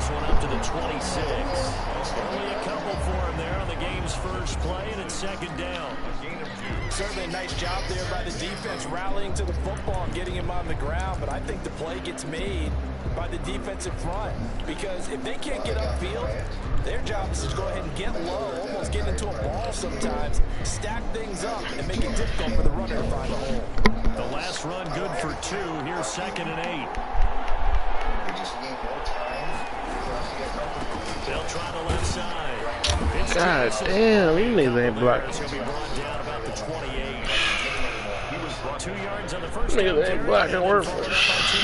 this one up to the 26. Only a couple for him there on the game's first play, and it's second down. Certainly a nice job there by the defense, rallying to the football and getting him on the ground. But I think the play gets made by the defensive front, because if they can't get upfield, their job is to go ahead and get low, almost get into a ball sometimes, stack things up, and make it difficult for the runner to find a hole. The last run good for 2. Here's 2nd and 8. They'll try the left side. God damn, these niggas ain't blocking. He'll be brought down about the 28. He was 2 yards on the first Niggas down ain't carry. blocking work. 2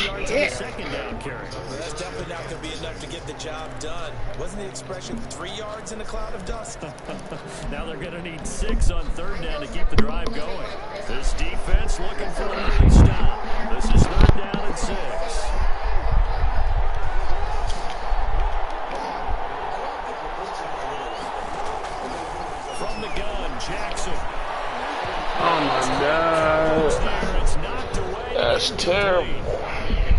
yards on the second down carry. Well, that's definitely not going to be enough to get the job done. Wasn't the expression 3 yards in a cloud of dust? Now they're going to need 6 on 3rd down to keep the drive going. This defense looking for an early stop. This is 3rd down and 6. From the gun, Jackson. Oh my God. That's terrible.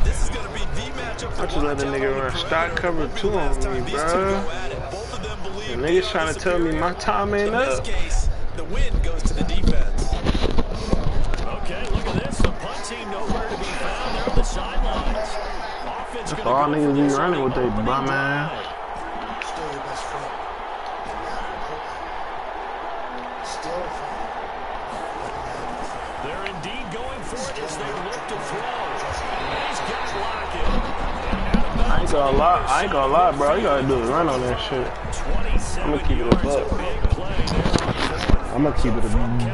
This is going to be the matchup. I just let the nigga run stock cover 2 on me, bro. The niggas trying to tell me my time ain't up. In this case, the win goes to the defense. Okay, look at this. The punt team nowhere to be found there on the sidelines. Offense That's all niggas be running with they bum ass. They're indeed going for it as they look to throw. He's got Lockett. I ain't gonna lie, bro. You gotta do is run on that shit. I'm gonna keep it a buck. I'm gonna keep it a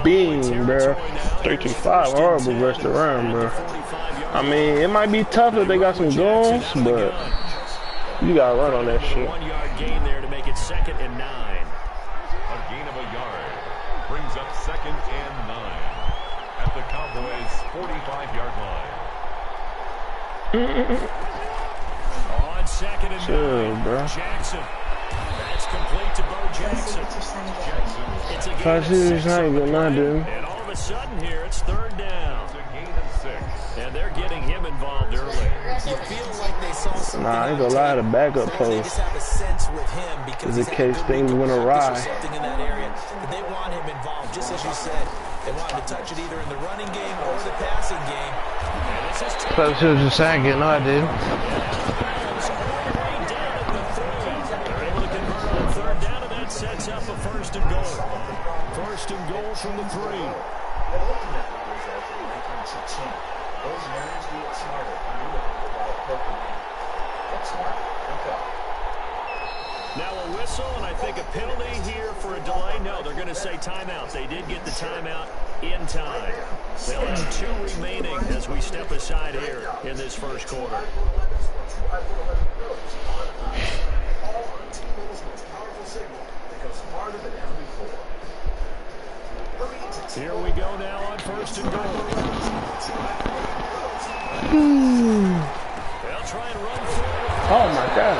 beam, bro. 3-5 horrible versus the run, bro. I mean, it might be tough if they got some goals, but you gotta run on that shit. 1 yard gain there to make it 2nd and 9. A gain of a yard brings up 2nd and 9 at the Cowboys' 45-yard line. On 2nd and 9, bro. Jackson. That's complete to Bo Jackson. It's a gain of 6. And And all of a sudden here, it's 3rd down. It's a gain of 6. And they're getting him involved early. You feel like they saw something. Nah, I ain't gonna lie, the backup They just post have a sense with him because is in case things went awry. something in that area that they want him involved, just as you said. They want him to touch it either in the running game or the passing game. And this is Probably should have just sang it. No, I didn't. They're able to convert on 3rd down, and that sets up a 1st and goal. 1st and goal from the 3. Now a whistle, and I think a penalty here for a delay. No, they're going to say timeout. They did get the timeout in time. They'll have 2 remaining as we step aside here in this first quarter. Here we go now on 1st and goal. They'll try and run forward. Oh my God.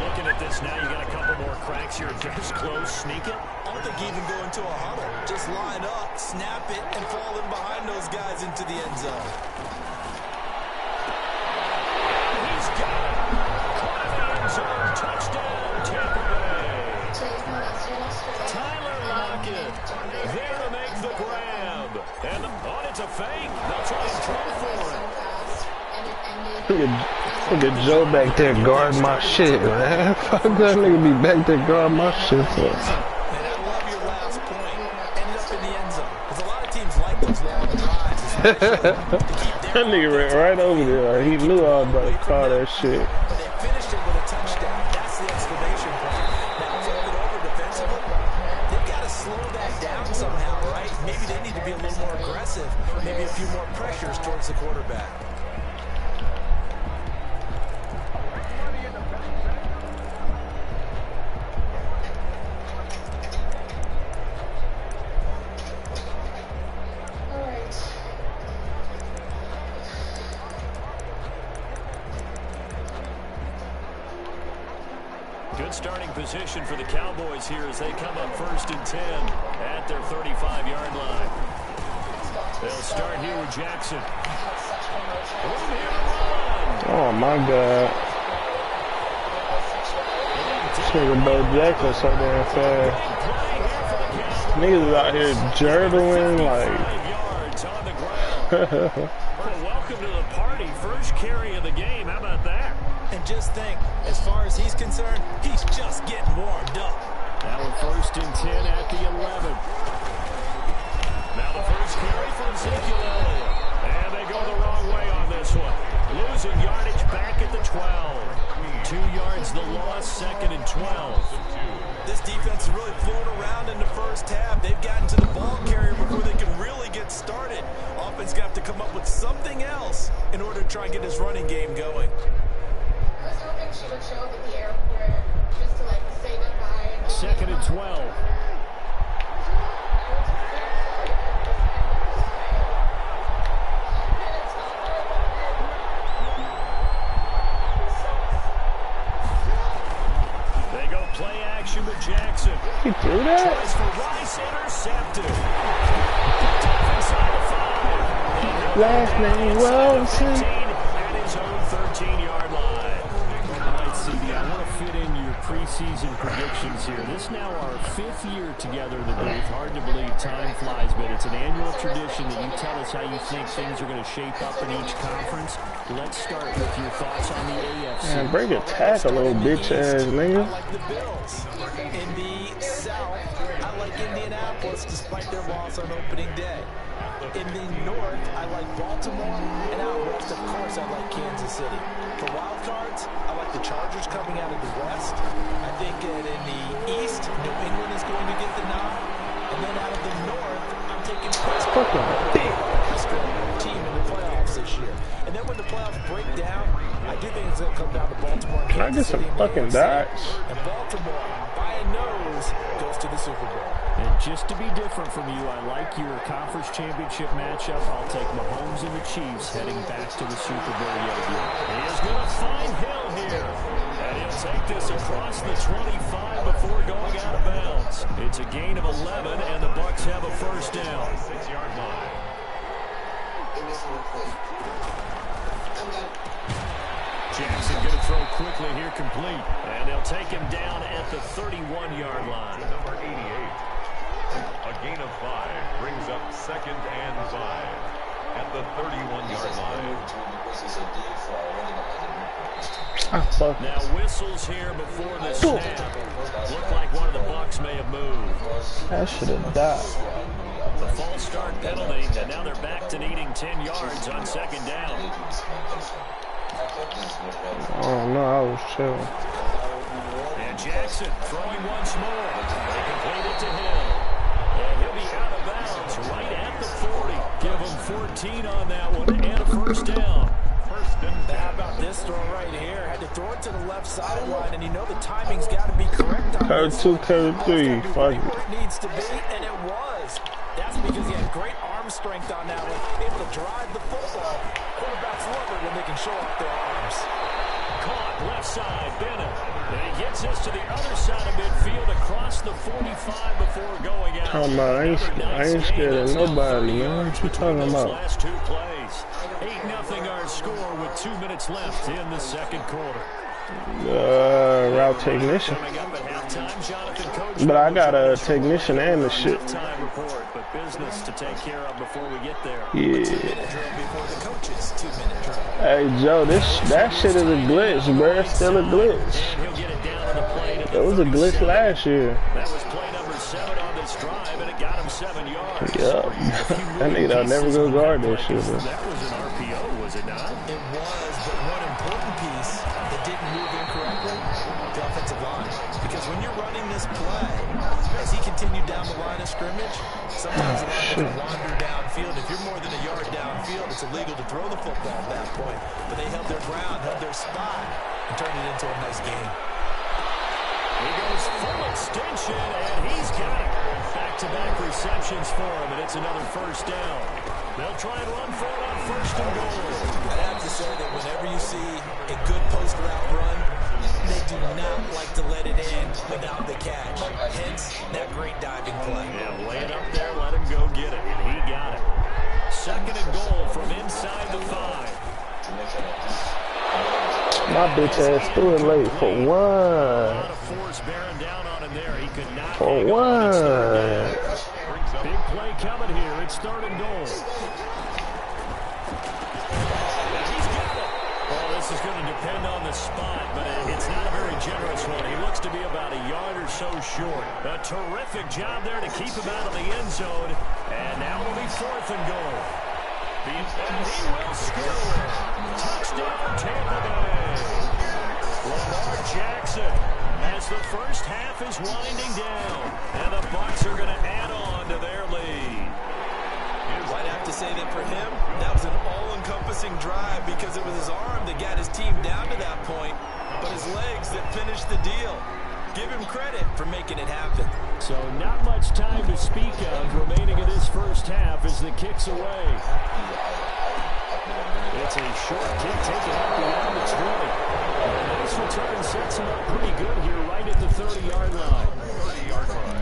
Looking at this now, you got a couple more cracks here. Just close, sneak it. I don't think even go into a huddle. Just line up, snap it, and fall in behind those guys into the end zone. He's got it. Caught in the end zone. Touchdown, Tampa Bay. Tyler Lockett there to make the grab. And it's a fake. They'll try and throw for it. Look at Joe back there guarding my shit, man. Fuck that nigga be back there guarding my shit for. And I love your last point. Ended up in the end zone. Because a lot of teams like those long drives. That nigga ran right over there. He knew I was about to call that shit. But they finished it with a touchdown. That's the exclamation point. Now flip it over defensively. They've got to slow that down somehow, right? Maybe they need to be a little more aggressive. Maybe a few more pressures towards the quarterback. Good starting position for the Cowboys here as they come up 1st and 10 at their 35-yard line. They'll start here with Jackson. Oh my God. Nigga Bo Jackson so damn fast. Niggas is out here jurdling like. Welcome to the party. First carry of the game. How about that? And just think, as far as he's concerned, he's just getting warmed up. Now we're 1st and 10 at the 11. Now the first carry from Ezekiel Elliott. And they go the wrong way on this one. Losing yardage back at the 12. 2 yards the loss, 2nd and 12. This defense is really flown around in the first half. They've gotten to the ball carrier before they can really get started. Offense got to come up with something else in order to try and get his running game going. I was hoping she would show up at the airport just to like say goodbye. 2nd and 12. Play action with Jackson. He threw that? Tries for Rice, intercepted. Inside the 5. Last name Wilson. At his own 13-yard line. All right, CD, I want to fit in your preseason predictions here. This is now our 5th year together in the booth. Hard to believe time flies, but it's an annual tradition that you tell us how you think things are going to shape up in each conference. Let's start with your thoughts on the AFC. Man, break a tackle, little bitch ass nigga. I like the Bills. In the South, I like Indianapolis despite their loss on opening day. In the North, I like Baltimore, and out West, of course, I like Kansas City. For wild cards, I like the Chargers coming out of the West. I think that in the East, New England is going to get the nod. And then out of the North, I'm taking Pittsburgh. Team in the playoffs this year. And then when the playoffs break down, I do think it's going to come down to Baltimore. Can I get some fucking dodge? And Baltimore, by a nose, goes to the Super Bowl. And just to be different from you, I like your conference championship matchup. I'll take Mahomes and the Chiefs heading back to the Super Bowl yet again. He is going to find Hill here. And he'll take this across the 25 before going out of bounds. It's a gain of 11, and the Bucs have a first down. 6-yard line. Jackson going to throw quickly here, complete. And they'll take him down at the 31-yard line. Number 88. A gain of 5 brings up 2nd and 5 at the 31-yard line. Now whistles here before the snap. Looked like one of the Bucs may have moved. That should have died. The false start penalty, and now they're back to needing 10 yards on 2nd down. Oh no, I was chilling. And Jackson throwing once more. They complete it to Hill. And he'll be out of bounds right at the 40. Give him 14 on that one and a first down. How about this throw right here? Had to throw it to the left sideline, and you know the timing's got to be correct on Cover this. 2, cover 3. Fuck Where it. it needs to be, and it was. That's because he had great arm strength on that one, able to drive the football. Quarterbacks love it when they can show off their arms. Caught left side, Bennett. And he gets this to the other side of midfield across the 45 before going out. Talking about, I ain't scared of nobody, man. What you talking about? Last 2 plays. 8-0 our score with 2 minutes left in the 2nd quarter. Route technician. But I got a technician and the shit. Report, but business to take care of before we get there. Yeah. Hey Joe, that shit is a glitch, bro. It's still a glitch. It was a glitch last year. That was play number 7 on this drive, and it got him 7 yards. Yup. That nigga never go guard that shit, bro. That was an RPO, was it not? It was, but one important piece that didn't move incorrectly, the offensive line. Because when you're running this play, as he continued down the line of scrimmage, sometimes the line can wander downfield. If you're more than a yard downfield, it's illegal to throw the football at that point. But they held their ground, held their spot, and turned it into a nice game. He goes full extension, and he's got it. Back-to-back receptions for him, and it's another first down. They'll try and run for it on 1st and goal. I'd have to say that whenever you see a good post route run, they do not like to let it in without the catch. Hence, that great diving play. Yeah, lay it up there, let him go get it. And he got it. 2nd and goal from inside the 5. My bitch ass threw it late for what? For what? Big play coming here. It's 3rd and goal. He's got it. Well, this is going to depend on the spot, but it's not a very generous one. He looks to be about a yard or so short. A terrific job there to keep him out of the end zone. And now it'll be 4th and goal. And he will score. Touchdown, Tampa Bay. Lamar Jackson, as the first half is winding down, and the Bucs are going to add on to their lead. I'd have to say that for him, that was an all-encompassing drive because it was his arm that got his team down to that point, but his legs that finished the deal. Give him credit for making it happen. So not much time to speak of remaining in this first half as the kick's away. It's a short kick taken out beyond the 20. A nice return sets him up pretty good here right at the 30-yard line. 30-yard line.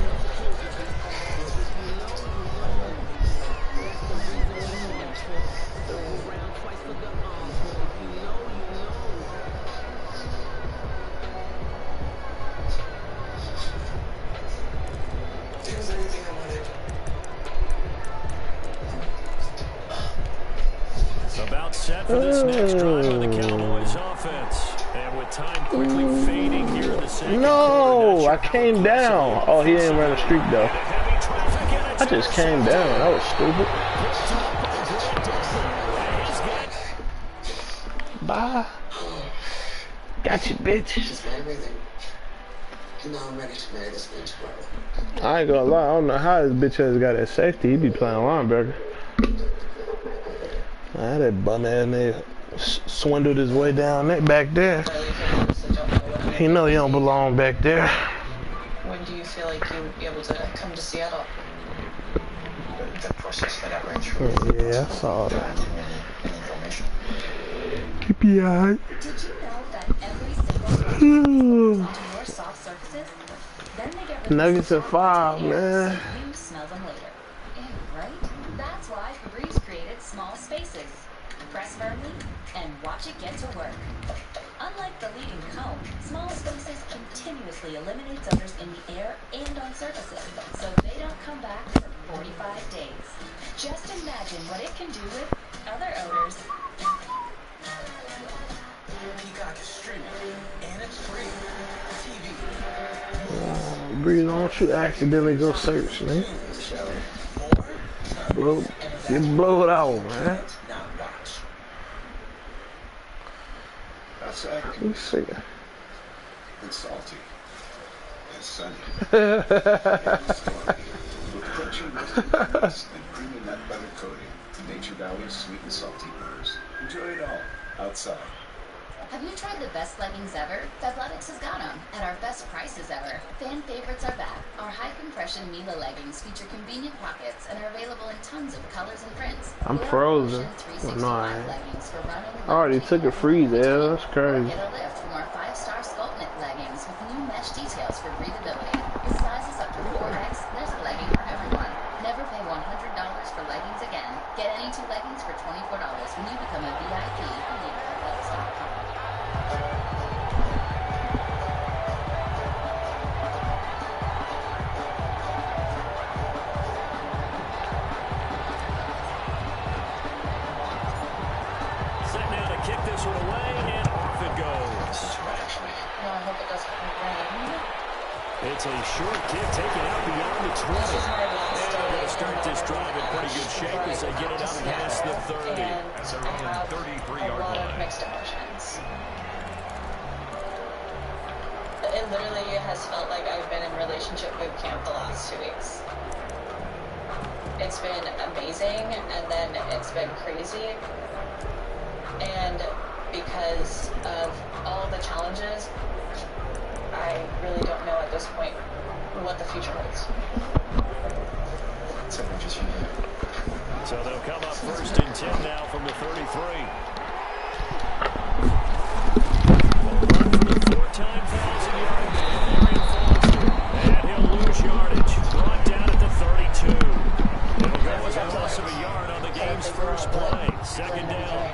About set for this next drive of the Cowboys offense. And with time quickly fading here in the second No, I came down. Oh, he didn't run a streak though. I just came down. That was stupid. Bye. Got you, bitch. Now I'm ready to marry this bitch, bro. I ain't gonna lie. I don't know how this bitch has got that safety. He be playing linebacker. That bum ass nigga swindled his way down that back there. He know he don't belong back there. When do you feel like you would be able to come to Seattle? The process that I went through. Yeah, I saw that. Information. Keep your eye. Did you know that every single onto your soft surfaces? Then they get Nuggets at 5, man. So you smell them later. Ew, right? That's why Febreze created small spaces. Press firmly and watch it get to work. Unlike the leading comb, small spaces continuously eliminate odors in the air and on surfaces, so they don't come back for 45 days. Just imagine what it can do with other odors. Peacock is streaming, and it's free. TV. Breathe, don't you accidentally go search, man. Blow it out, man. Let me see. It's salty. It's sunny. And creamy nut butter coating. Nature Valley's sweet and salty burgers. Enjoy it all outside. Have you tried the best leggings ever? Athletics has got them at our best prices ever. Fan favorites are back. Our high compression Mila leggings feature convenient pockets and are available in tons of colors and prints. I'm frozen. Well, no, I already took a freeze, yeah, that's crazy. Get a lift from our 5-star Sculpt Knit leggings with new mesh details for breathability. With sizes up to 4X, there's a legging for everyone. Never pay $100 for leggings again. Get any 2 leggings for $24 when you become a VIP at athletics.com. Kick this one away, and off it goes. No, I hope it doesn't rain. It's a short kick taken out beyond the 20. And they're going to start this drive in pretty good shape as they get it up past the 30. That's their own 33-yard a lot of line. mixed emotions. It literally has felt like I've been in relationship boot camp the last 2 weeks. It's been amazing, and then it's been crazy. And because of all the challenges, I really don't know at this point what the future holds. So they'll come up 1st and 10 now from the 33. Four-time 1,000-yard man, and he'll lose yardage. Brought down at the 32. It'll go as a loss of a yard on the game's first play. 2nd down.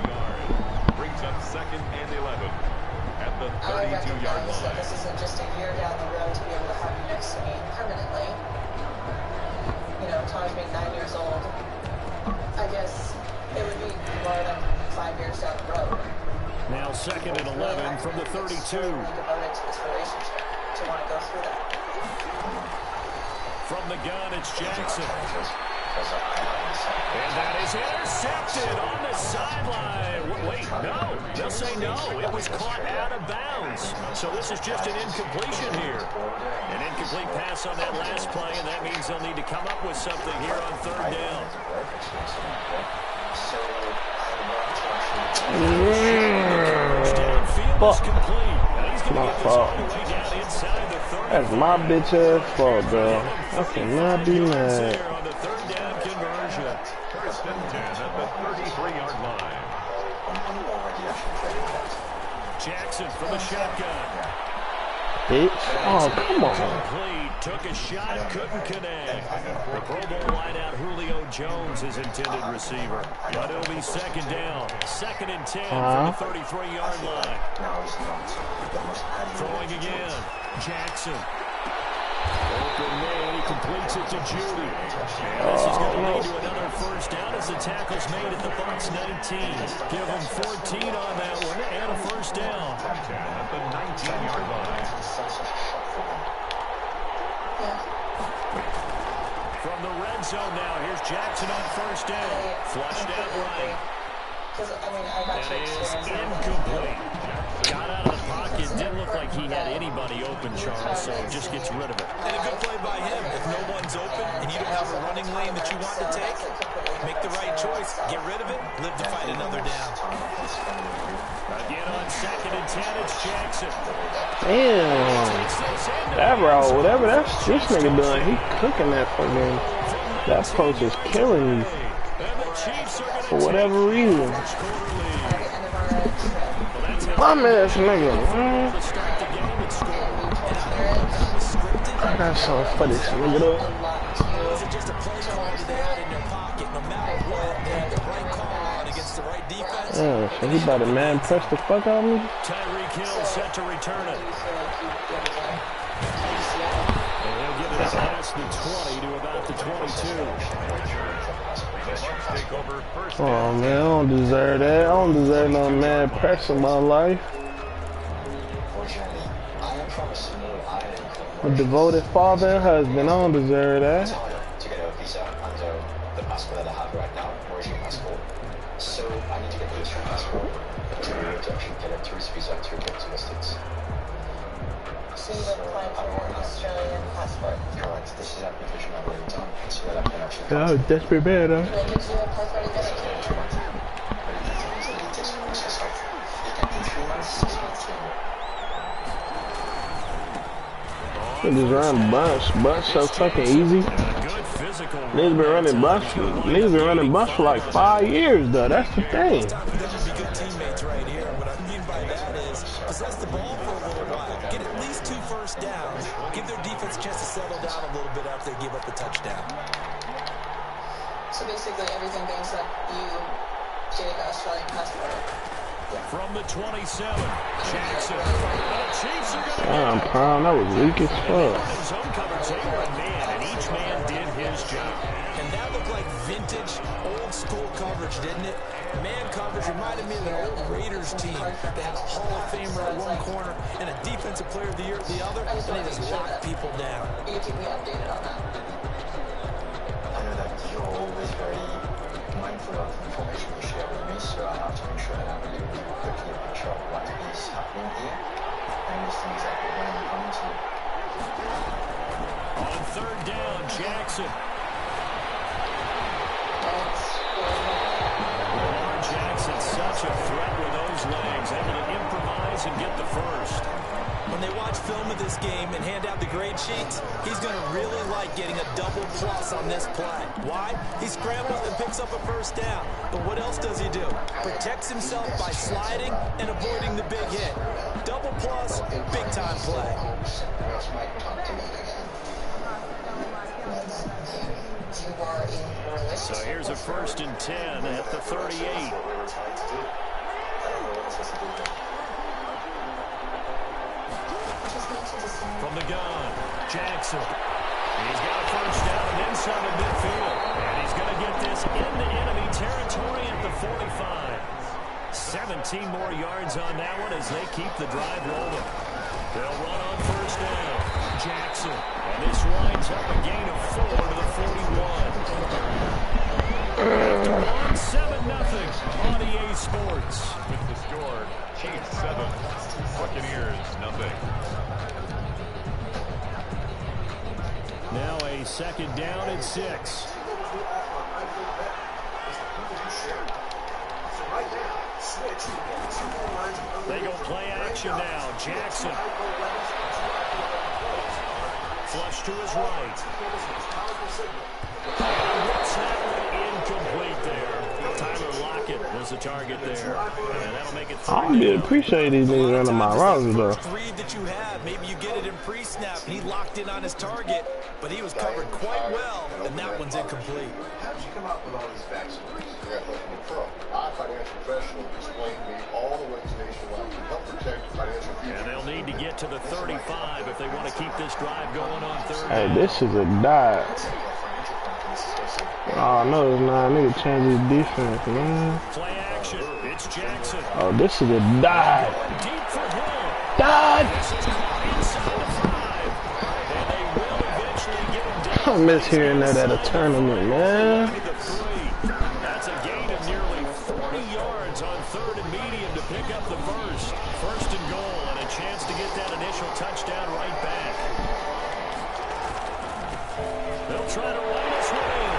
Brings up 2nd and 11. 32-yard recognize that line. this isn't just a year down the road to be able to have you next to me permanently. You know, Tom's being 9 years old. I guess it would be more than 5 years down the road. Now 2nd and 11 from the 32. It's really devoted to this relationship to want to go through that. From the gun, it's Jackson. And that is intercepted on the sideline. Wait, no. They'll say no. It was caught out of bounds. So this is just an incompletion here. An incomplete pass on that last play, and that means they'll need to come up with something here on 3rd down. Fuck. My fault. That's my bitch ass fault, bro. I cannot be mad. On the 3rd down conversion. 1st and 10 at the 33-yard line. Jackson from the shotgun. Bitch. Oh, come on. Complete. Took a shot, couldn't connect. The Pro Bowl wideout Julio Jones is intended receiver. But it'll be 2nd down. 2nd and 10 from the 33-yard line. Throwing again. Jackson. Open man, he completes it to Judy. And this is going to lead to another 1st down as the tackle's made at the Bucs 19. Give them 14 on that one and a 1st down. 10 at the 19-yard line. From the red zone now, here's Jackson on 1st down. Flushed out right. That is incomplete. Got out of the pocket. Didn't look like he had anybody open, Charles, so just gets rid of it. And a good play by him. If no one's open and you don't have a running lane that you want to take, make the right choice. Get rid of it. Live to fight another down. Again on 2nd and 10, it's Jackson. Damn. That route, whatever this nigga doing, he cooking that fucking. That post is killing me. For whatever reason. Bum ass nigga, man. I got something for this nigga though. Was it just a play call that they had in their pocket? No matter what, they had the right call on against the right defense. Yeah, so he about to man press the fuck out of me. Tyreek Hill set to return it. And he'll get it past the 20 to about the 22. Oh man, I don't deserve that. I don't deserve no man press in my life. A devoted father and husband, I don't deserve that. To get a visa under the passport that I have right now, Mauritian passport. So I need to get the Australian passport to be able to actually get a tourist visa to get to the States. So you apply for an Australian passport? Correct. This is an application I've already done, so that I can actually Yeah, I was desperate bad, huh? When did you apply for it again? It takes a process of, it can be 3 months, 6 months, 3 months. Just run bunch so fucking easy. Niggas been running bunch for like 5 years though. That's the thing. Time for them to be good teammates right here. What I mean by that is possess the ball for a little while. Get at least 2 first downs. Give their defense a chance to settle down a little bit after they give up the touchdown. So basically everything being said, you getting an Australian passport. From the 27, Jackson. The Chiefs are going to Damn, Prime, that was weak as fuck. zone coverage. They were a man, and each man did his job. And that looked like vintage, old-school coverage, didn't it? Man coverage reminded me of an old Raiders team. They had a Hall of Famer at one corner and a Defensive Player of the Year at the other, and they just locked people down. You keep me updated on that. I know that you're always very mindful of information you share with me, so I have to make sure that I'm really quickly a picture of what is happening here. I understand exactly when I'm coming to. On 3rd down, Jackson. Lamar Jackson, such a threat with those legs, able to improvise and get the first. When they watch film of this game and hand out the grade sheets, he's going to really like getting a double plus on this play. Why? He scrambles and picks up a first down. But what else does he do? Protects himself by sliding and avoiding the big hit. Double plus, big time play. So here's a 1st and 10 at the 38. Jackson. He's got a first down and then some at midfield. And he's going to get this into enemy territory at the 45. 17 more yards on that one as they keep the drive rolling. They'll run on first down. Jackson. And this winds up a gain of 4 to the 41. After 7-0 on EA Sports. With the score, Chiefs 7, Buccaneers 0. Now a second down and 6. They go play action now. Jackson. Flush to his right. And what's that one incomplete there? Tyler Lockett was the target there. And that'll make it 3. I really appreciate these niggas running my routes though. Read that you have. Maybe you get it in pre-snap. He locked in on his target, but he was covered quite well, and that one's incomplete. How did you come up with all these facts? You got to look pro. Our financial professional explained to me all the ways nationwide to help protect financial future. And they'll need to get to the 35 if they want to keep this drive going on third. Hey, this is a dive. Oh no, it's not. Nigga change his defense, man. Play action. It's Jackson. Oh, this is a dive. Deep for Hill. Dive. This is caught inside the 5. And they will eventually get him down. I miss hearing that at a tournament, man. That's a gain of nearly 40 yards on third and medium to pick up the first. First and goal and a chance to get that initial touchdown right back. They'll try to run this one in.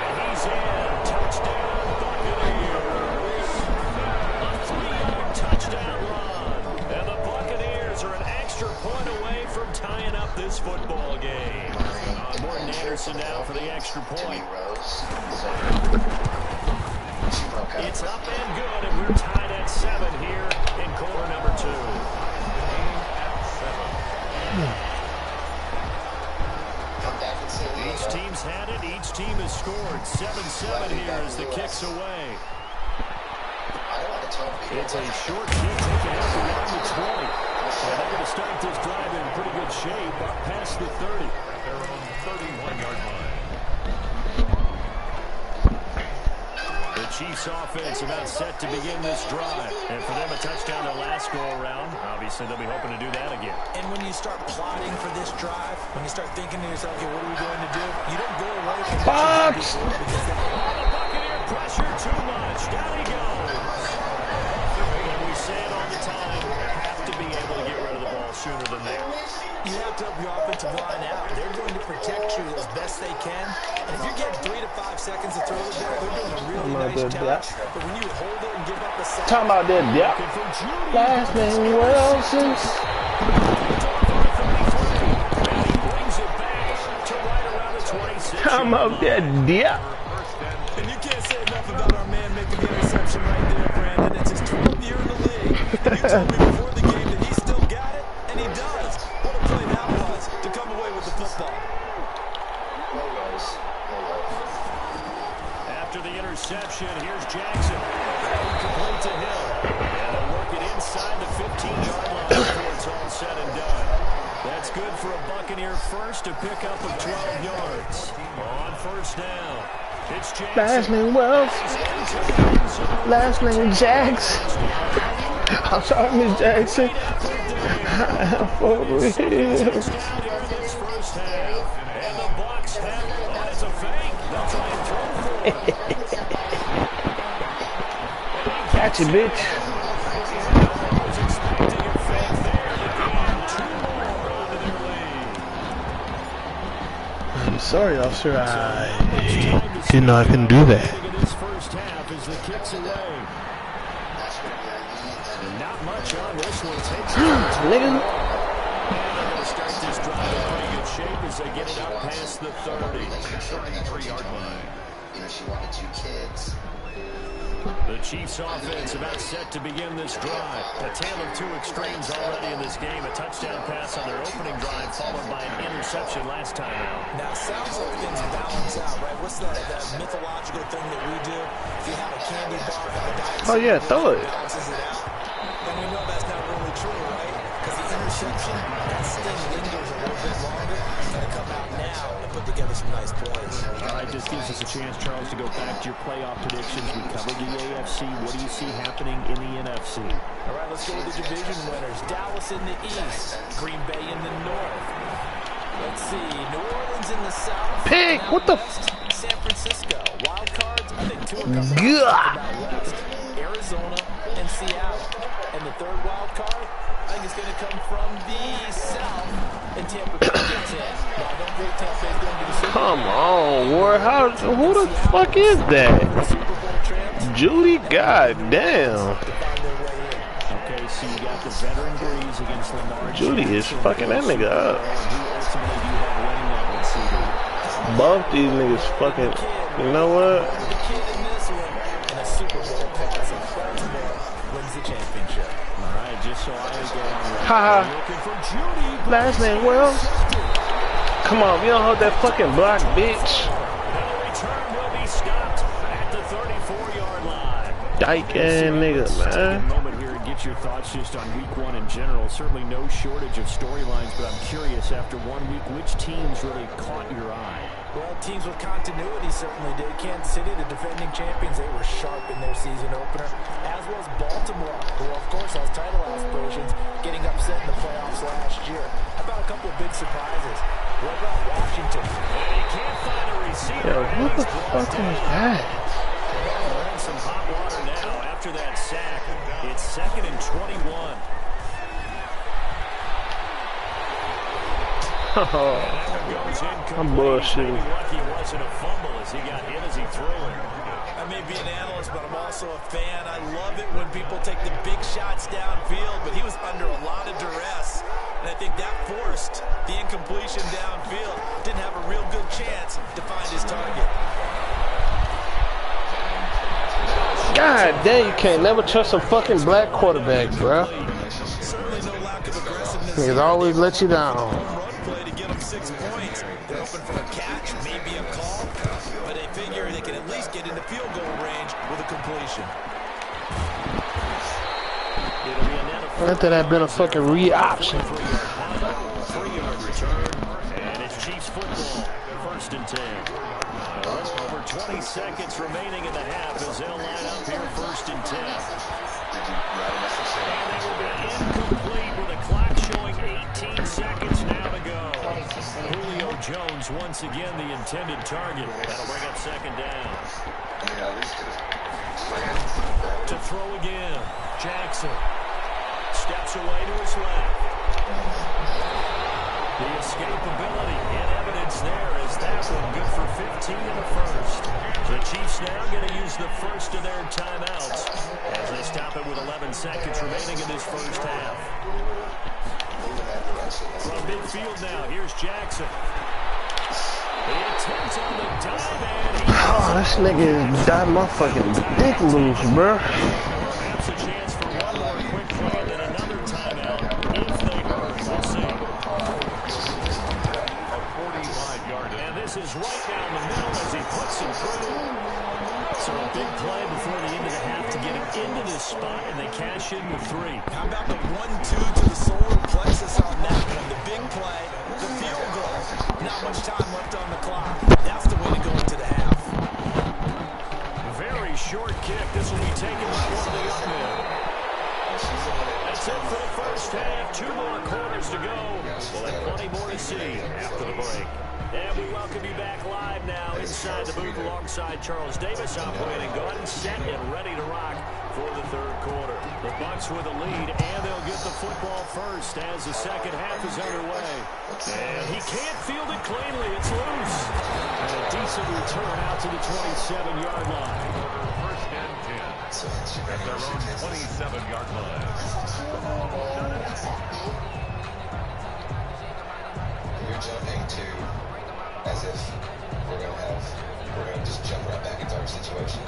And he's in. Touchdown, Buccaneers. A 3-yard touchdown run. And the Buccaneers are an extra point away from tying up this football game. Morton Anderson now for the extra point. It's up and good, and we're tied at 7 here in quarter number 2. Each team's had it. Each team has scored. 7-7 here as the kick's away. It's a short kick taken out around the 20. And they're going to start this drive in pretty good shape up past the 30. Their own 31-yard line. The Chiefs offense about set to begin this drive. And for them, a touchdown their last go-around. Obviously, they'll be hoping to do that again. And when you start plotting for this drive, when you start thinking to yourself, okay, what are we going to do? You don't go away from Fox! the Buccaneer pressure too much. Down he goes. And we say it all the time, have to be able to get rid of the ball sooner than that. You have to help your offensive line out. They're going to protect you as best they can. And if you're getting 3 to 5 seconds to throw it there, they're doing a really nice job. But when you hold it and give up a sack, Talking about that depth. Last name Wilson's. Talking about that depth. And you can't say enough about our man making the interception right there, Brandon. It's his 12th year in the league. And you told me before the game that he still got it, and he does. What a play that was to come away with the football. After the interception, here's Jackson. Complete to Hill. And they'll work it inside the 15-yard line before it's all said and done. That's good for a Buccaneer first, a pickup of 12 yards. On first down, it's Jackson. Last name Wells. Last name Jackson. I'm sorry, Miss Jackson. For real. And the Bucs have it. It's a fake. They'll try and throw for it. Catch it, bitch. I'm sorry, officer. I didn't know I couldn't do that. This first half as the kicks away. Not much on this one. Takes Nigga. start this drive in pretty good shape as they get it up past the 30. 33-yard line. You know, she wanted 2 kids. The Chiefs offense about set to begin this drive. A tale of 2 extremes already in this game. A touchdown pass on their opening drive followed by an interception last time out. Now, it sounds like things balance out, right? What's that mythological thing that we do? If you have a candy bar, have a diet, Oh yeah, throw it. balances it out. And we know that's not really true, right? Because the interception, that sting lingers a little bit longer. together some nice plays. All right, this gives us a chance, Charles, to go back to your playoff predictions. We covered the AFC. What do you see happening in the NFC? All right, let's go with the division winners. Dallas in the East, Green Bay in the North. Let's see, New Orleans in the South. Pig, what the West, San Francisco. Wild cards, I think 2 are coming out West. Arizona and Seattle. And the third wild card, I think it's going to come from the South, and Tampa Bay gets in. Now, I don't think Tampa Bay's going to be the Super Bowl. Come on, Ward. Who the fuck is that? Judy, goddamn. Okay, so you got the veteran Breeze against Lamar. Judy is fucking that nigga up. Both these niggas fucking. You know what? And a Super Bowl pass in Baltimore wins the championship. All right, just so I go on. Haha. Looking for Judy. Last name Wells. Come on, you don't hold that fucking block, bitch. And the return will be stopped at the 34-yard line. Dyke ass nigga, man. Take a moment here and get your thoughts just on week 1 in general. Certainly no shortage of storylines, but I'm curious, after 1 week, which teams really caught your eye? Well, teams with continuity certainly did. Kansas City, the defending champions, they were sharp in their season opener, as was Baltimore, who, of course, has title aspirations, getting upset in the playoffs last year. How about a couple of big surprises? What about Washington? And he can't find a receiver. Yo, what the fuck is that? We're in some hot water now after that sack. It's 2nd and 21. I'm bullshitting. Lucky it wasn't a fumble as he got hit as he threw it. I may be an analyst, but I'm also a fan. I love it when people take the big shots downfield, but he was under a lot of duress, and I think that forced the incompletion downfield. Didn't have a real good chance to find his target. God damn, you can't never trust a fucking black quarterback, bro. Certainly no lack of aggressiveness. Niggas always let you down. Run play to get them 6 points. They're open for a catch, maybe a call, but they figure they can at least get into field goal range with a completion. After that been a fucking re-option. 3-yard return, and it's Chiefs football. 1st and 10. A little over 20 seconds remaining in the half as they'll line up here 1st and 10. And they will be incomplete with a clock showing 18 seconds now to go. Julio Jones once again the intended target. That'll bring up 2nd down. To throw again. Jackson steps away to his left. The escapability in evidence there as that one good for 15 in the 1st. The Chiefs now going to use the first of their timeouts as they stop it with 11 seconds remaining in this 1st half. From midfield now, here's Jackson. The attempt on the dive and Oh, this nigga died my fucking dick loose, bro. perhaps a chance for one more quick play and then another timeout if they hurry. We'll see. A 45-yard. And this is right down the middle as he puts him through. So a big play before the end of the half to get him into this spot, and they cash in with 3. How about the 1-2 to the solar plexus on that one? The big play, the field goal. Not much time left on the clock. That's the way to go into the half. Very short kick. This will be taken by one of the up men. That's it for the 1st half. 2 more quarters to go. We'll have plenty more to see after the break. And we welcome you back live now inside the booth alongside Charles Davis, operating gun, set and ready to rock for the 3rd quarter. The Bucs with a lead, and they'll get the football first as the 2nd half is underway. And he can't field it cleanly. It's loose. And a decent return out to the 27-yard line. 1st and 10. At their own 27-yard line. You're jumping to as if we're gonna just jump right back into our situation.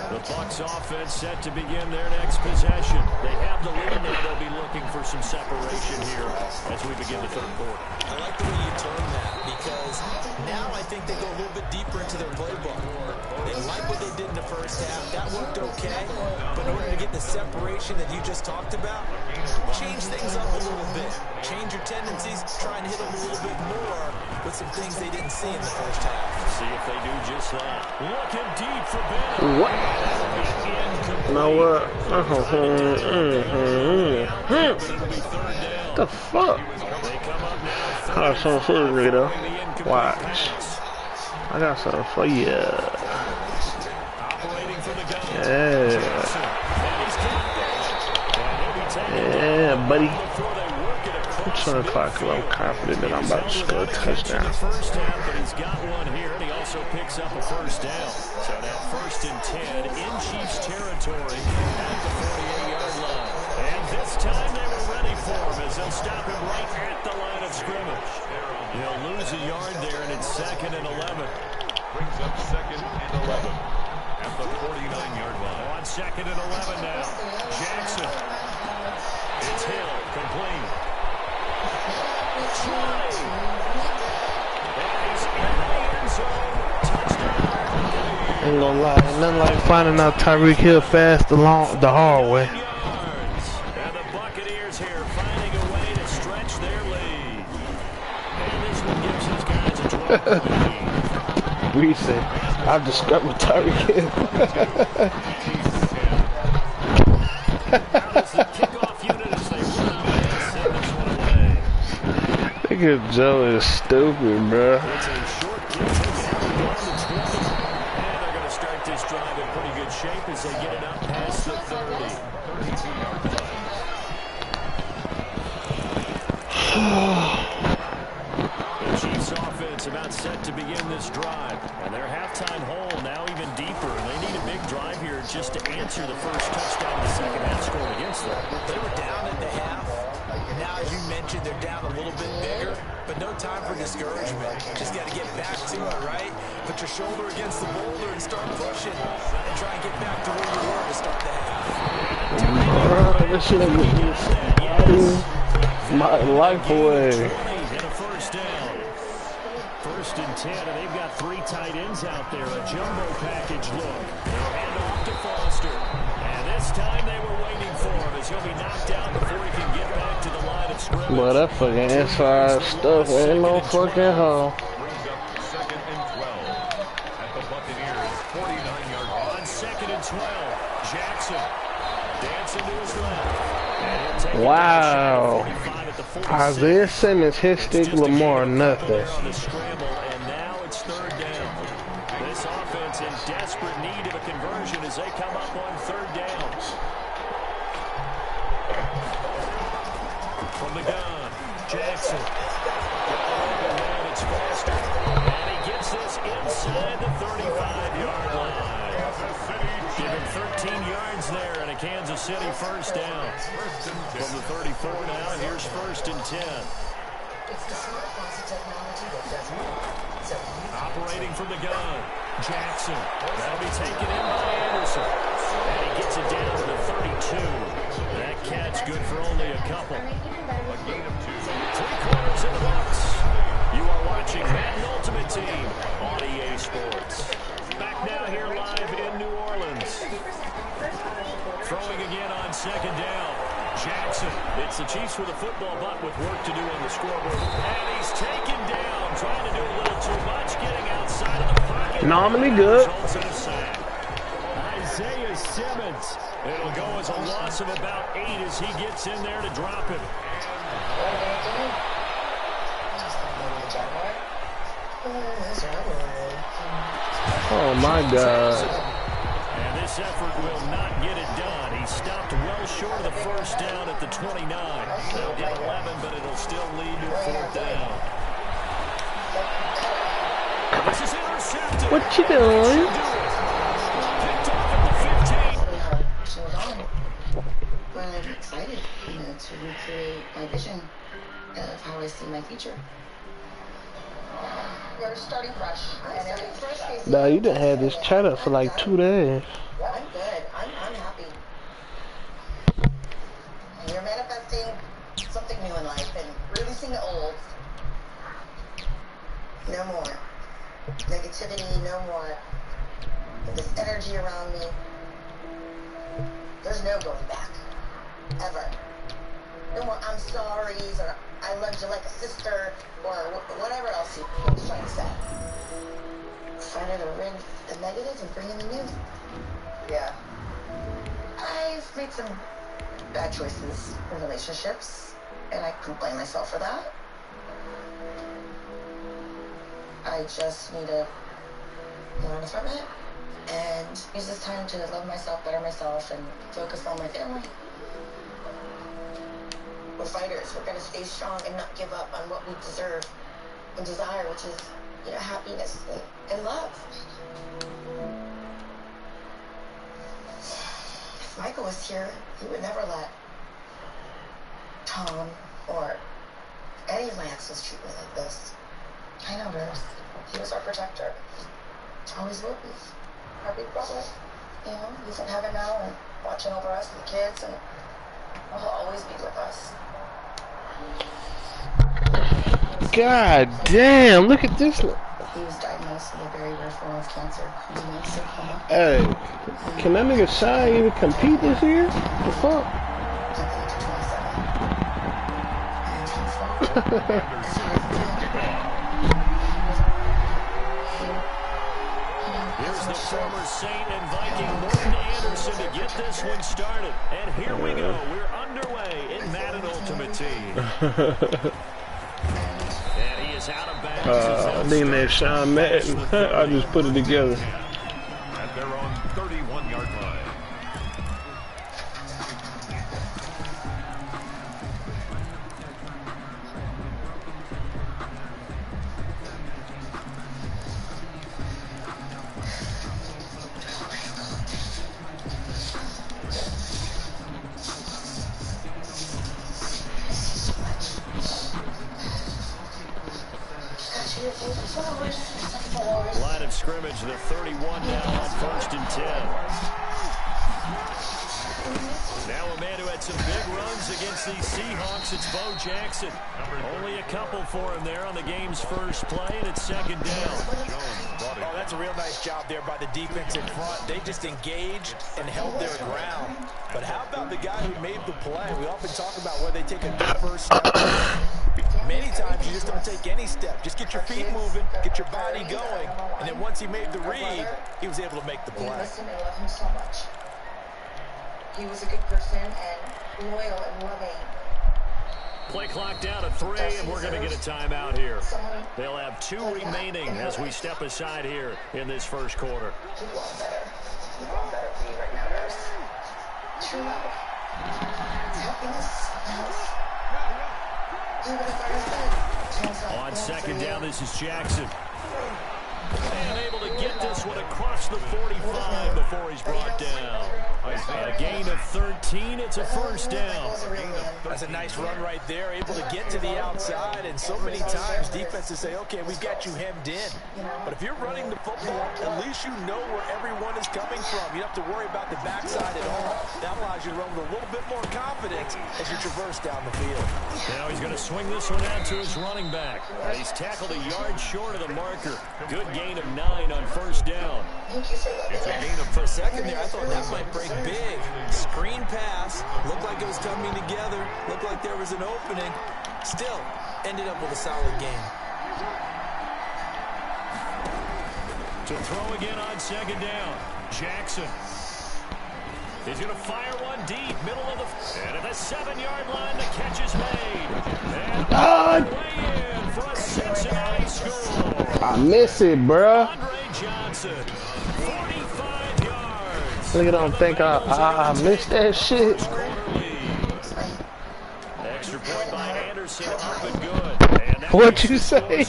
The Bucs offense set to begin their next possession. They have the lead now. They'll be looking for some separation here as we begin the 3rd quarter. I like the way you term that because now I think they go a little bit deeper into their playbook. They like what they did in the 1st half. That worked okay. But in order to get the separation that you just talked about, change things up a little bit. Change your tendencies, try and hit them a little bit more with some things they didn't see in the first half. See if they do just that. Looking deep for Bennett. What? You know what? What the fuck? Got something for you, though. Watch. I got something for you. Yeah. Yeah, buddy. I'm trying to clock because I'm confident that I'm about to score a touchdown. First half, but he's got one here, and he also picks up a first down. So now 1st and 10 in Chiefs territory at the 48-yard line. And this time they were ready for him as they'll stop him right at the line of scrimmage. He'll lose a yard there, and it's 2nd and 11. Brings up 2nd and 11 at the 49-yard line. On 2nd and 11 now. Jackson. It's Hill, complete. Ain't gonna lie, ain't nothing like finding out Tyreek Hill fast along the hard way. And the Buccaneers here finding a way to stretch their lead. And this one gives his guys a 12 lead. We say, I've discovered Tyreek Hill. How does the kickoff unit as they run out and send this one away? Nigga Joe is stupid, bro. It's a short kick. And they're going to start this drive in pretty good shape as they get it up past the 30. 32-yard line. The Chiefs offense about set to begin this drive. And their halftime hole now even deeper. And they need a big drive here just to answer the first touchdown of the second half scored against them. They were down at the half. Now, as you mentioned, they're down a little bit bigger, but no time for discouragement. Just got to get back to it, right? Put your shoulder against the boulder and start pushing, and try and get back to where you were to start the half. This shit ain't good. My life away. And a first down. 1st and 10, and they've got 3 tight ends out there. A jumbo package look. They'll hand off to Foster. And this time they were waiting for him as he'll be knocked out before he can get back to the line of scrimmage. Boy, that fucking inside stuff ain't no fucking hole. Brings up 2nd and 12 at the Buccaneers 49-yard line. On 2nd and 12, Jackson dancing to his left. And he'll take Wow. Isaiah Simmons hit stick Lamar nothing. on the scramble, and now it's 3rd down. This offense in desperate need of a conversion as they come up on 3rd downs. From the gun, Jackson. Man, it's Foster. And he gets this inside the 35-yard line. Give him 13 yards there and a Kansas City first down. From the 34 now, here's 1st and 10. Operating from the gun, Jackson. That'll be taken in by Anderson. And he gets it down to the 32. That catch good for only a couple. A gain of 2. 3 quarters in the box. You are watching Madden Ultimate Team on EA Sports. Back now here live in New Orleans. Throwing again on 2nd down. Jackson. It's the Chiefs with a football, but with work to do on the scoreboard. And he's taken down, trying to do a little too much, getting outside of the pocket. Nominally good. Isaiah Simmons. It'll go as a loss of about 8 as he gets in there to drop him. Oh my God. And this effort will not get it done. He stopped well short of the first down at the 29. They'll get 11, but it'll still lead to a 4th down. This is intercepted. What you doing? Picked off at the 15. But I'm excited, to recreate my vision of how I see my future. We're starting fresh. I'm starting fresh, Casey. Nah, you done had this chat up for like 2 days. I'm good. I'm happy. And you're manifesting something new in life and releasing the old. No more negativity, no more of this energy around me. There's no going back. Ever. No more I'm sorry's or I loved you like a sister or whatever else he was trying to say. Find out to rid the negative and bring in the new. Yeah. I've made some bad choices in relationships, and I can blame myself for that. I just need to learn from it and use this time to love myself, better myself, and focus on my family. We're fighters. We're gonna stay strong and not give up on what we deserve and desire, which is, you know, happiness and love. If Michael was here, he would never let Tom or any of my exes treat me like this. I know, Rose. He was our protector. Always will be. Our big brother. You know, he's in heaven now and watching over us and the kids, and he'll always be with us. God damn, look at this. He was diagnosed with a very rare form of cancer. Hey, can that nigga Shine even compete this year? The fuck? Here's the former Saint and Viking Morton Anderson to get this one started. And here we go. We're underway in Madden Ultimate Team. And he is out of bounds. I think that Sean Madden. I just put it together. At their own 31-yard line. Line of scrimmage, the 31 now on 1st and 10. Now a man who had some big runs against these Seahawks, it's Bo Jackson. Only a couple for him there on the game's first play, and it's 2nd down. Oh, that's a real nice job there by the defense in front. They just engaged and held their ground. But how about the guy who made the play? We often talk about where they take a good first step. Many times you just don't take any step. Just get your feet moving, get your body going, and then once he made the read, he was able to make the play. Listen, I love him so much. He was a good person and loyal and loving. Play clock down to 3, and we're going to get a timeout here. They'll have 2 remaining as we step aside here in this first quarter. You want better. You want better for you right now, Nurse. True love. Happiness. Health. On 2nd down, this is Jackson. And able to get this one across the 45 before he's brought down. A gain of 13, it's a 1st down. That's a nice run right there, able to get to the outside, and so many times defenses say, okay, we've got you hemmed in. But if you're running the football, at least you know where everyone is coming from. You don't have to worry about the backside at all. That allows you to run with a little bit more confidence as you traverse down the field. Now he's going to swing this one out to his running back. And he's tackled a yard short of the marker. Good gain of 9 on 1st down. It's a gain of for a second there. I thought that might break big. Screen pass. Looked like it was coming together. Looked like there was an opening. Still ended up with a solid game. To throw again on 2nd down. Jackson. He's going to fire one deep, middle of the... And at the 7-yard line, the catch is made. And way in for a Cincinnati score. I miss it, bruh. Andre Johnson, 45 yards. Look at them think I missed that shit. Extra point by Anderson, up and good. And What you say?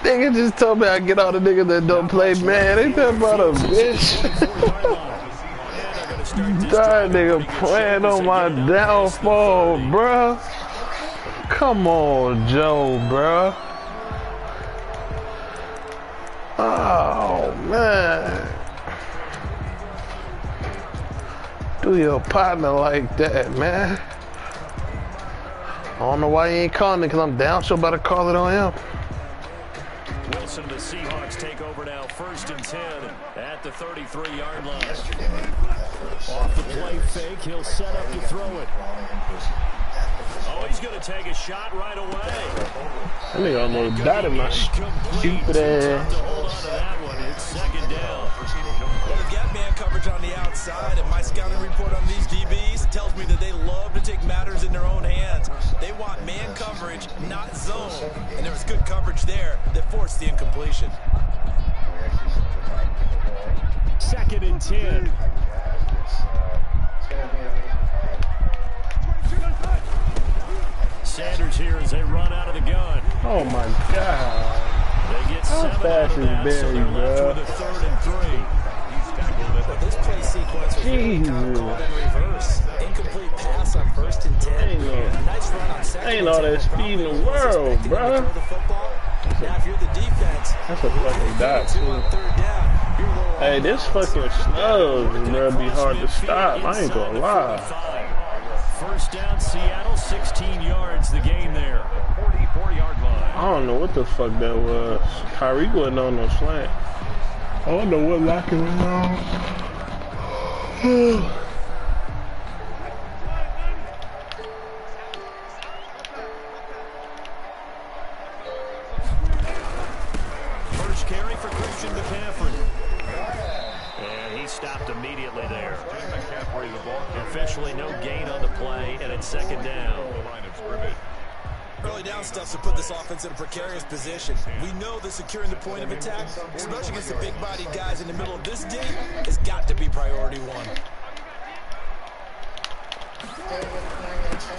Nigga just told me I get all the niggas that don't play, man. Ain't that about a bitch? That nigga playing on my downfall, bruh. Come on, Joe, bruh. Oh, man. Do your partner like that, man. I don't know why you ain't calling me, because I'm down, so about to call it on him. Wilson and the Seahawks take over now, 1st and 10 at the 33-yard line. Off the play fake, he'll set up to throw it. Oh, he's going to take a shot right away. I think I almost died in my stupid ass. To hold on to that one. It's 2nd down. Well, they've got man coverage on the outside, and my scouting report on these DBs tells me that they love to take matters in their own hands. They want man coverage, not zone. And there was good coverage there that forced the incompletion. 2nd and 10. Sanders here as they run out of the gun. Oh my God. They get How 7 fast out of is that, so Barry, they're left bro? with a 3rd and 3. But this play sequence was really kind of called in reverse. Incomplete pass on 1st and 10. Nice run on 2nd. Ain't all that speed in the world, bro. Now, if you're the defense, that's a fucking dot, too. Hey, this fucking snow is gonna be hard to stop. I ain't gonna lie. 1st down, Seattle, 16 yards, the gain there. 44-yard line. I don't know what the fuck that was. Kyrie wasn't on no slant. I don't know what locking was on. First carry for Christian McCaffrey. And he stopped immediately there. McCaffrey, the ball carrier. Officially no gain on the play, and it's 2nd down. The line of scrimmage. early down stuff to put this offense in a precarious position. We know that securing the point of attack, especially against the big-bodied guys in the middle of this D, has got to be priority one.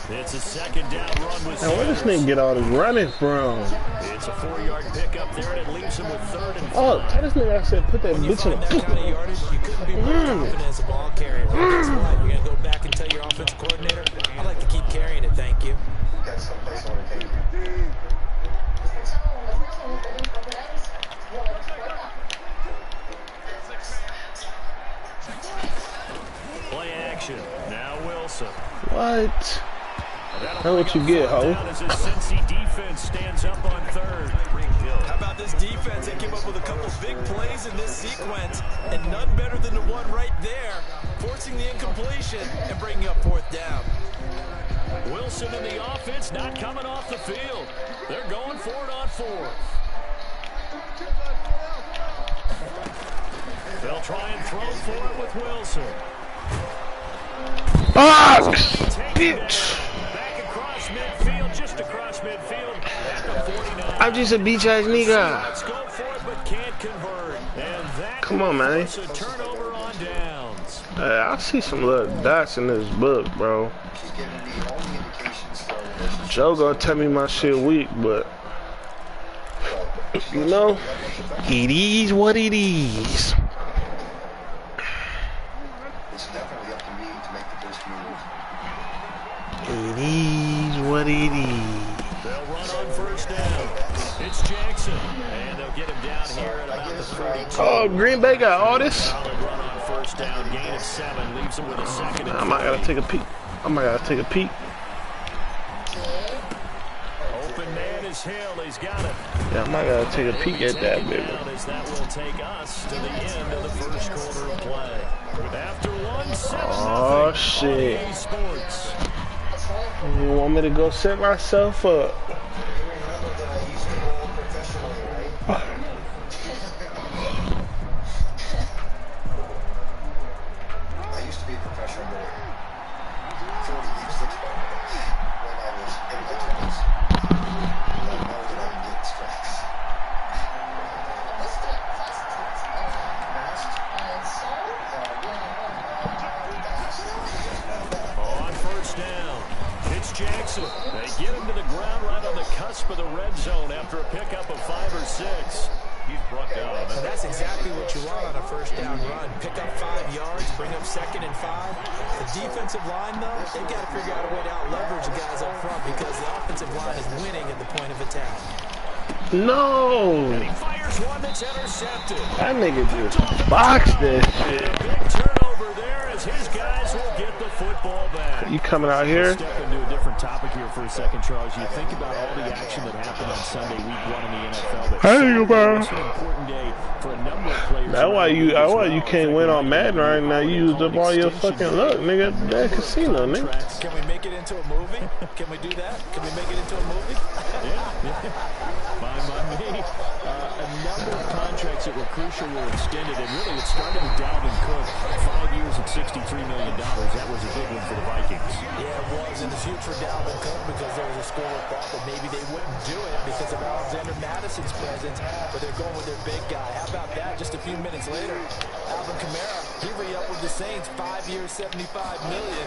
It's a 2nd down run with Now, where does this nigga get all this running from? It's a 4-yard pickup there, and it leaves him with 3rd and 5. Oh, tell this nigga I said put that bitch in the That kind of yardage, you couldn't be more confident as a ball carrier. But guess what? You're going to go back and tell your offensive coordinator, I'd like to keep carrying it, thank you. Got someplace I want to take you. Play action. Now Wilson. What? That's what you get, ho. As the Cincy defense stands up on 3rd. How about this defense? They came up with a couple big plays in this sequence, and none better than the one right there, forcing the incompletion and bringing up 4th down. Wilson and the offense not coming off the field. They're going for it on 4th. They'll try and throw for it with Wilson. Box! Bitch! Back across midfield, just across midfield. At the 49. I'm just a beach-ass nigga. Let's go for it, but can't convert. And that Come on, man. a turnover on downs. Hey, I see some little dots in this book, bro. She's giving me all the indications for a relationship. Joe gonna tell me my shit weak, but you know, it is what it is. It's definitely up to me to make the best move. It is what it is. They'll run on 1st down. It's Jackson, and they'll get him down here at about the 32. Oh, Green Bay got all this. Solid run on 1st down, gain of 7, leaves him with a 2nd and 3. I might gotta take a peek. Open man is Hill. He's got it. Yeah, I might gotta take a peek at that, baby. As that will take us to the end of the 1st quarter of play. After 1-7. Oh shit! Sports. You want me to go set myself up? Remember that I used to bowl professionally, right? I used to be a professional bowler. 40 years, 6 when I was in my 20s. I know that I can get strikes. On 1st down, it's Jackson. They get him to the ground right on the cusp of the red zone after a pickup of 5 or 6. He's brought down. And that's exactly what you want on a 1st down run. Pick up 5 yards, bring up 2nd and 5. The defensive line, though, they've got to figure out a way to out-leverage the guys up front because the offensive line is winning at the point of attack. No! And he fires one that's intercepted. That nigga just boxed that shit. A big turnover there as his guys will get the football back. You coming out here? Step into a different topic here for a second, Charles. You think about all the action that happened on Sunday, week 1 in the NFL. But hey, bro. It's an important day for a number of players. That's why you can't win on Madden right now. You used up all your fucking luck, nigga. That casino, nigga. Can we make it into a movie? Can we do that? Can we make it into a movie? Yeah. By me. A number of contracts that were crucial were extended, and really it started with Dalvin Cook. 5 years at $63 million. That was a big one for the Vikings. Yeah, it was, and it's huge for Dalvin Cook because there was a school of thought that maybe they wouldn't do it because of Alexander Madison's presence, but they're going with their big guy. How about that? Just a few minutes later, Alvin Kamara, he re-upped with the Saints, 5 years, $75 million.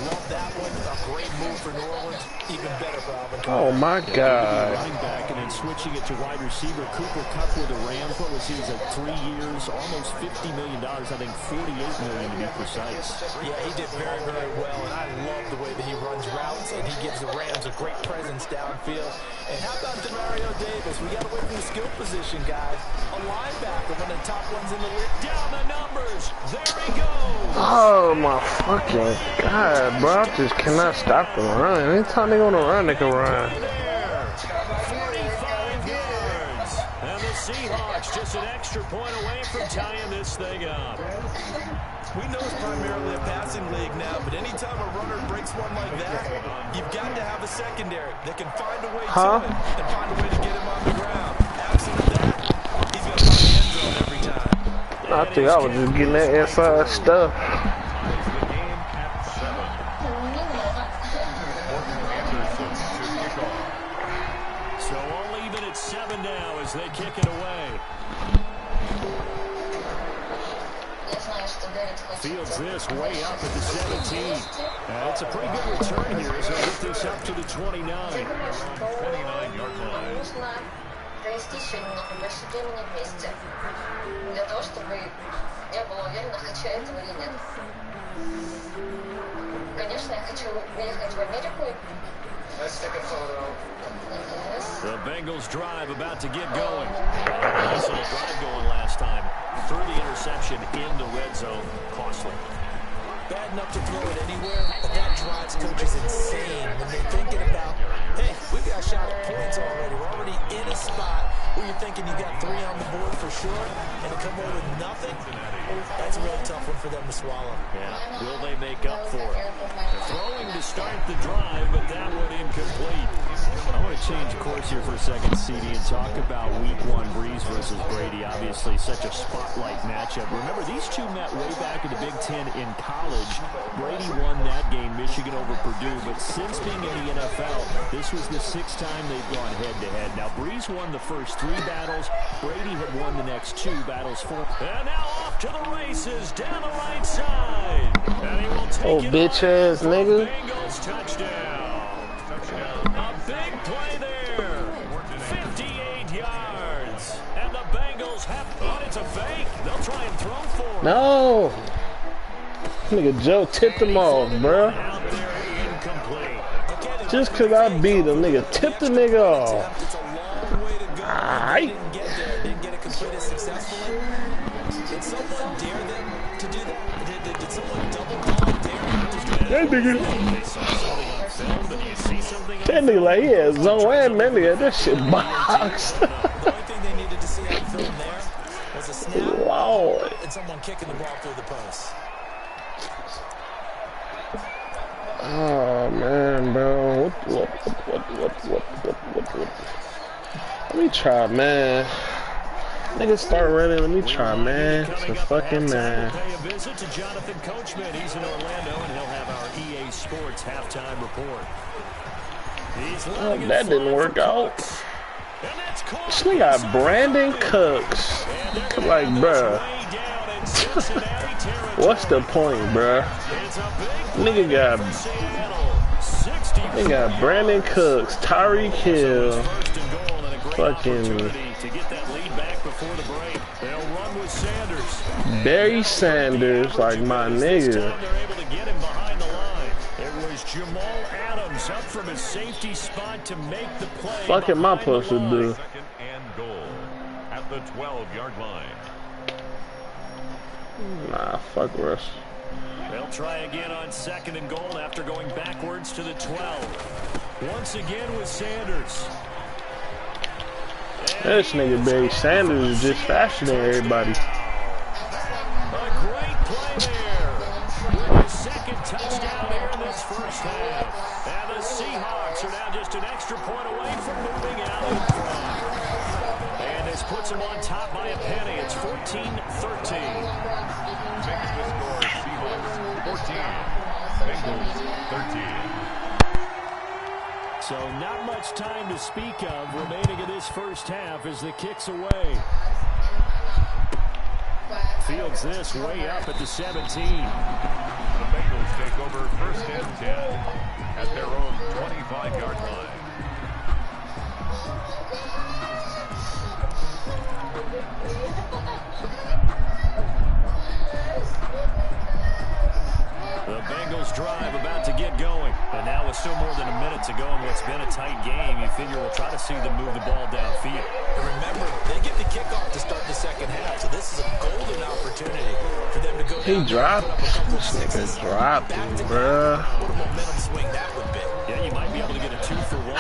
Love that one. A great move for New Orleans. Even better for Alvin Kamara. Oh my God. Running back and then switching it to wide receiver. Cooper Kupp with the Rams. What was his? 3 years, almost $50 million. I think $48 million to be precise. Yeah, he did very, very well, and I love the way that he runs routes, and he gives the Rams a great presence downfield. And how about Demario Davis? We got to wait from the skill position, guys. A linebacker, one of the top ones in the league. Down the numbers. There he goes. Oh my fucking God, bro. I just cannot stop the run. Anytime they gonna run, they can run. 45 yards. And the Seahawks just an extra point away from tying this thing up. We know it's primarily a passing league now, but anytime a runner breaks one like that, you've got to have a secondary that can find a way to it and find a way to get him on the ground. Absent of that, he's going to find the end zone every time. I think I was just getting that inside stuff. So we'll leave it at 7 now as they kick it away. Fields this way up at the 17. It's a pretty good return here as they get this up to the 29. 29-yard line. провести сегодня больше времени вместе. Для того, чтобы я была уверена, хочу этого или нет. Конечно, я хочу уехать в Америку. Let's take a photo. The Bengals drive about to get going. Nice little drive going last time. Through the interception in the red zone. Costly. Bad enough to throw it anywhere, but that drives coaches insane when they're thinking about, hey, we got a shot at points already. We're already in a spot where you're thinking you got 3 on the board for sure, and to come away with nothing, that's a really tough one for them to swallow. Yeah, will they make up for it? They're throwing to start the drive, but that one incomplete. I want to change course here for a second, CD, and talk about week 1 Breeze versus Brady. Obviously, such a spotlight matchup. Remember, these two met way back in the Big Ten in college. Brady won that game, Michigan over Purdue, but since being in the NFL, this was the 6th time they've gone head-to-head. Now, Breeze won the first 3 battles. Brady had won the next 2 battles for. And now off to the races down the right side. And he will take bitch-ass nigga. Bengals touchdown. A big play there. 58 yards. And the Bengals have thought it's a fake. They'll try and throw for it. No. Nigga Joe tipped him off, bro. Just cause I beat him, nigga tipped the nigga off. Alright. Didn't get it completed successfully. Did someone dare them to do that? Did someone double dog dare? That nigga like, yeah, zone and that nigga, that shit boxed. The only thing they needed to see on film there was a snap Lord. and someone kicking the ball through the post. Oh man, bro. What? Let me try, man. Niggas start running. Let me try, man. It's a fucking man. Pay a visit to Jonathan Coachman. He's in Orlando, and he'll have our EA Sports halftime report. Oh, that didn't work out. This nigga got Brandon Cooks. Like, bruh. What's the point, bruh? Nigga got Brandon Cooks, Tyreek Hill, fucking Barry Sanders, like my nigga. Jamal Adams up from his safety spot to make the play. Fuck am I supposed to do? 2nd and goal at the 12-yard line. Nah, fuck Russ. They'll try again on 2nd and goal after going backwards to the 12. Once again with Sanders. This nigga Barry Sanders is just faster than everybody. A great play there with his 2nd touchdown here in this first half. And the Seahawks are now just an extra point away from moving out in front. And this puts them on top by a penny. It's 14-13. Making the score, Seahawks 14, Bengals 13. So not much time to speak of remaining in this first half as the kick's away. Fields this way up at the 17. The Bengals take over 1st and 10 at their own 25-yard line. The Bengals drive about to get going. And now with still more than a minute to go in what's been a tight game, you figure we'll try to see them move the ball downfield. And remember, they get the kickoff to start the second half, so this is a golden opportunity for them to go He down dropped. and put up a couple This nigga sixes. dropped him, Back to bruh. back. What a momentum swing that would be. Yeah, you might be able to get a 2-for-1.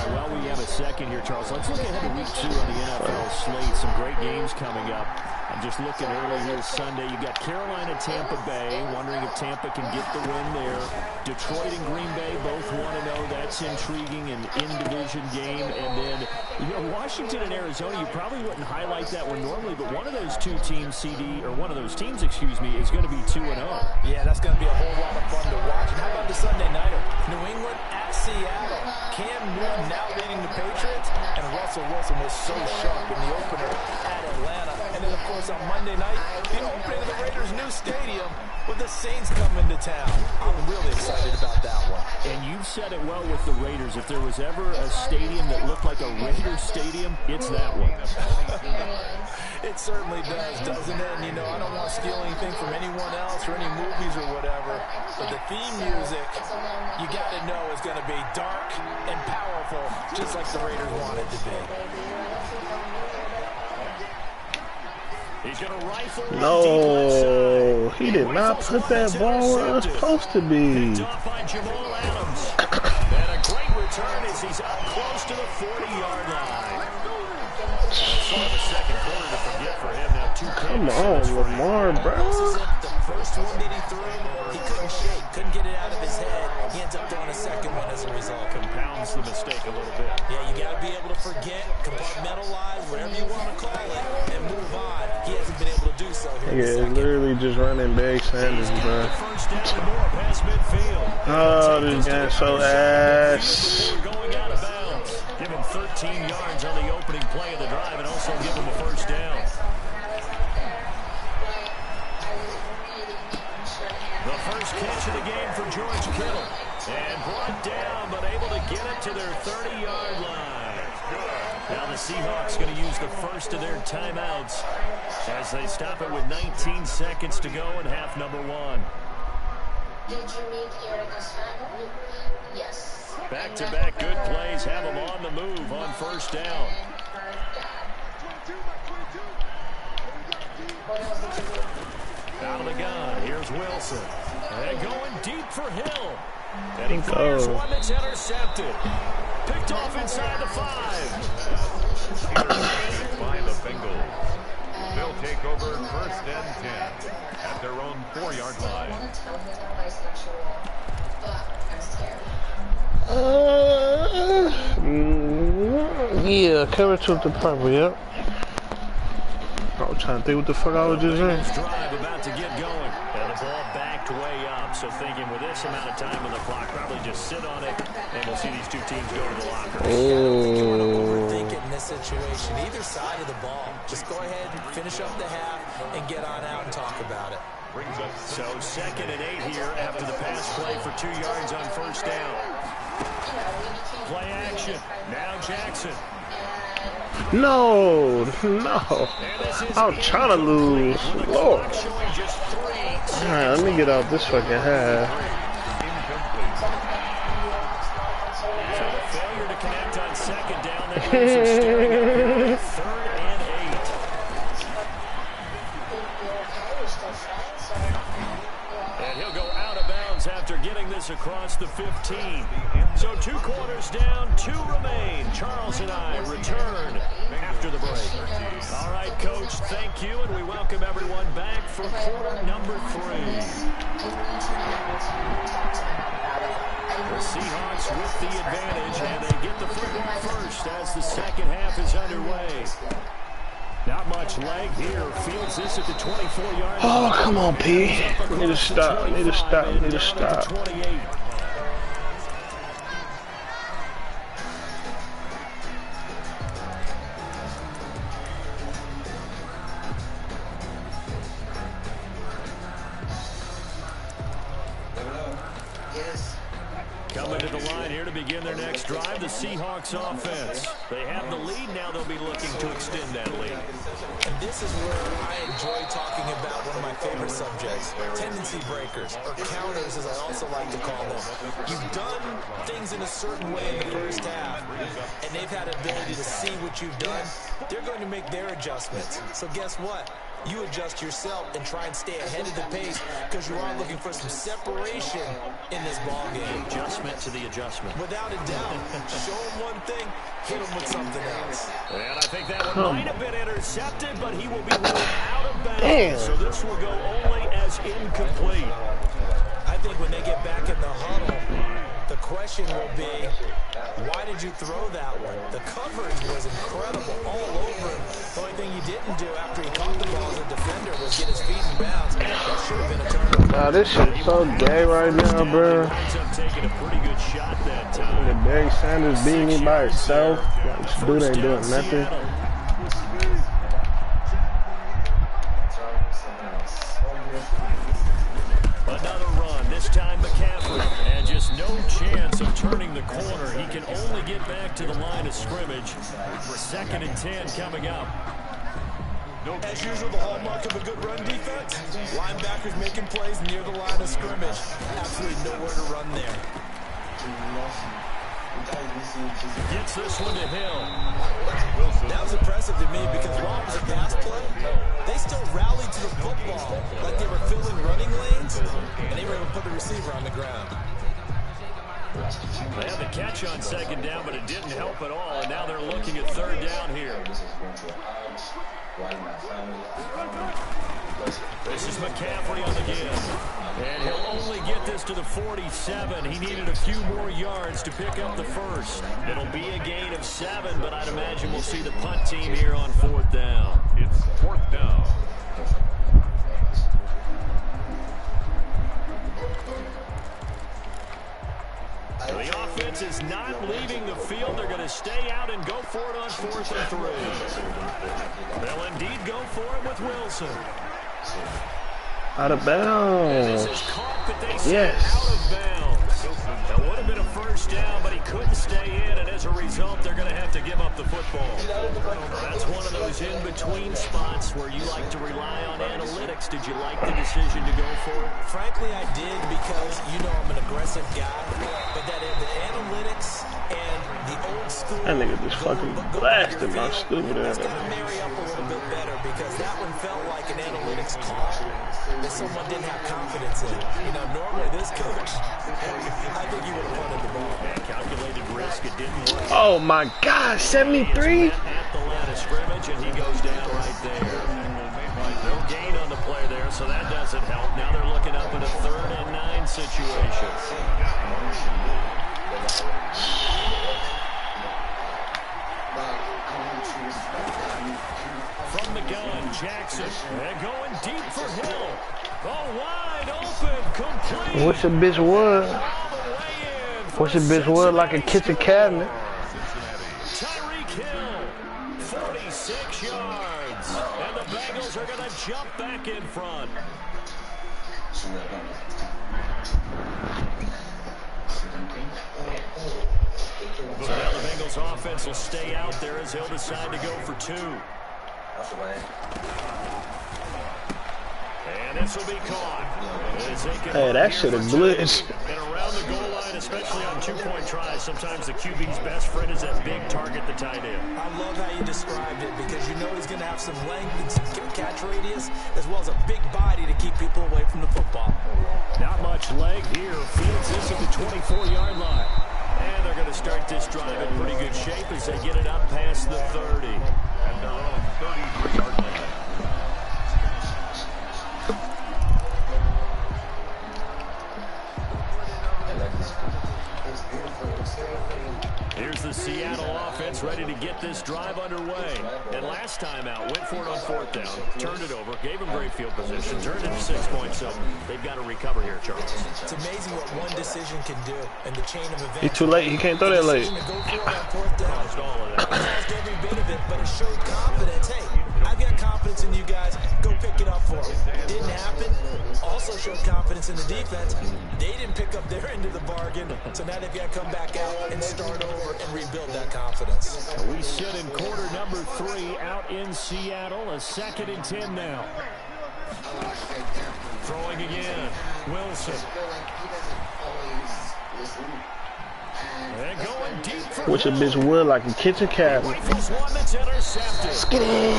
Well, we have a second here, Charles. Let's look ahead to week 2 on the NFL slate. Some great games coming up. I'm just looking early here Sunday. You've got Carolina, Tampa Bay. Wondering if Tampa can get the win there. Detroit and Green Bay both 1-0. That's intriguing. An in-division game. And then, you know, Washington and Arizona, you probably wouldn't highlight that one normally, but one of those two teams, one of those teams, excuse me, is going to be 2-0. Yeah, that's going to be a whole lot of fun to watch. And how about the Sunday nighter? New England at Seattle. Cam Newton now leading the Patriots, and Russell Wilson was so sharp in the opener at Atlanta. And then, of course, on Monday night, the opening of the Raiders' new stadium with the Saints coming to town. I'm really excited about that one. And you've said it well with the Raiders. If there was ever a stadium that looked like a Raiders stadium, it's that one. It certainly does, doesn't it? And, you know, I don't want to steal anything from anyone else or any movies or whatever, but the theme music, you got to know, is going to be dark and powerful, just like the Raiders want it to be. He's going to rifle No, he did not put that ball where it was supposed to be. Picked off by Jamal Adams. And a great return as he's up close to the 40-yard line. Sort of a second quarter to forget for him now. Come on, Lamar, bro. The first one that he threw, he couldn't shake, couldn't get it out of his head. He ends up throwing a second one as a result. Compounds the mistake a little bit. Yeah, you got to be able to forget, compartmentalize, whatever you want to call it, and move on. He hasn't been able to do so here. Yeah, it's literally just running Barry Sanders, bro. First down and more past midfield. Oh, this guy's so ass. Going out of bounds. Give him 13 yards on the opening play of the drive and also give him a first down. The first catch of the game for George Kittle. And brought down, but able to get it to their 30-yard line. Now the Seahawks going to use the first of their timeouts as they stop it with 19 seconds to go in half number 1. Did you meet Erica's family? Yes. Back-to-back good plays have them on the move on first down. Out of the gun, here's Wilson. And going deep for Hill. And he fires one that's intercepted. Picked off inside the 5. Intercepted by the Bengals. They'll take over 1st and 10 at their own 4-yard line. I want to tell him I'm bisexual, but I'm scared. Yeah, cover took the purple, yep. I was trying to think what the fuck I was just in. Drive about to get going. And the ball backed way up. So thinking with this amount of time on the clock, probably just sit on it, and we'll see these two teams go to the locker. Overthink it in this situation. Either side of the ball. Just go ahead and finish up the half and get on out and talk about it. So 2nd and 8 here after the pass play for 2 yards on first down. Play action. Now Jackson. No. I'm trying to lose. Lord. Alright, let me get out this fucking half. So the failure to connect on 2nd down. That leaves them staring at 3rd and 8. pass across the 15. So 2 quarters down, 2 remain. Charles and I return after the break. All right, Coach, thank you, and we welcome everyone back for quarter number 3. The Seahawks with the advantage, and they get the football first as the second half is underway. Not much leg here. Fields this at the 24-yard line. Oh, come on, P. Need to stop. Need to stop. Need to stop. 28. Coming to the line here to begin their next drive, the Seahawks offense. They have the lead. Now they'll be looking to extend that lead. And this is where I enjoy talking about one of my favorite subjects, tendency breakers, or counters as I also like to call them. You've done things in a certain way in the first half, and they've had the ability to see what you've done. They're going to make their adjustments. So guess what? You adjust yourself and try and stay ahead of the pace because you are looking for some separation in this ball game. Adjustment to the adjustment. Without a doubt. Show them one thing, hit them with something else. And I think that one might have been intercepted, but he will be ruled out of bounds. So this will go only as incomplete. I think when they get back in the huddle, the question will be, why did you throw that one? The coverage was incredible all over him. The only thing he didn't do after he caught the ball as a defender was get his feet in bounds. That should have been a turnover. Nah, this shit's so gay right now, bro. Taking a pretty good shot that time. The Barry Sanders beating me by himself. Like, this dude ain't doing nothing. Another run, this time McCaffrey, and just no chance of turning the corner. He can only get back to the line of scrimmage. 2nd and 10 coming up. As usual, the hallmark of a good run defense, linebackers making plays near the line of scrimmage. Absolutely nowhere to run there. Gets this one to Hill. That was impressive to me because while it was a pass play, they still rallied to the football like they were filling running lanes, and they were able to put the receiver on the ground. They had the catch on 2nd down, but it didn't help at all, and now they're looking at 3rd down here. This is McCaffrey on the give. And he'll only get this to the 47. He needed a few more yards to pick up the first. It'll be a gain of 7, but I'd imagine we'll see the punt team here on 4th down. It's 4th down. The offense is not leaving the field. They're going to stay out and go for it on 4th and 3. They'll indeed go for it with Wilson. Out of bounds. This is caught, but they say Yes. out of bounds. That would have been a 1st down, but he couldn't stay in, and as a result, they're going to have to give up the football. That's one of those in-between spots where you like to rely on analytics. Did you like the decision to go for it? Frankly, I did because, you know, I'm an aggressive guy, but that the analytics and the old school... That nigga just fucking blasted my stupid ass. That's going to marry up a little bit better because that one felt like an analytics call that someone didn't have confidence in. You know, normally this coach, I think he would have punted the ball. Calculated risk, it didn't work. Oh my God, 73? At the line of scrimmage, and he goes down right there. No gain on the play there, so that doesn't help. Now they're looking up at a 3rd and 9 situation. From the gun, Jackson, and going deep for Hill. Oh, wide open, complete. What's a bitch wood? What's a bitch wood like a kitchen cabinet? Tyreek Hill, 46 yards. And the Bengals are going to jump back in front. So now the Bengals offense will stay out there as he'll decide to go for 2. And this will be caught. Hey, that should have blitzed. And around the goal line right, especially on two-point tries. Sometimes the QB's best friend is that big target, the tight end. I love how you described it because you know he's going to have some length and some catch radius as well as a big body to keep people away from the football. Not much leg here. Fields this at the 24-yard line. And they're going to start this drive in pretty good shape as they get it up past the 30. At their own 33-yard line. Here's the Seattle offense ready to get this drive underway. And last time out, went for it on fourth down, turned it over, gave them great field position, turned it to 6 points, so they've got to recover here, Charles. It's amazing what one decision can do in the chain of events. He's too late. He can't throw that late. Caused all of that. Caused every bit of it, but it showed confidence. Hey, I've got confidence in you guys. Go pick it up for them. Didn't happen. Also showed confidence in the defense. They didn't pick up their end of the bargain, so now they've got to come back out and start over and rebuild that confidence. We sit in quarter number 3 out in Seattle. A 2nd and 10 now. Throwing again. Wilson. And going deep for Wish a bitch would like a kitchen cabinet. Rifles one that's intercepted. Skitty.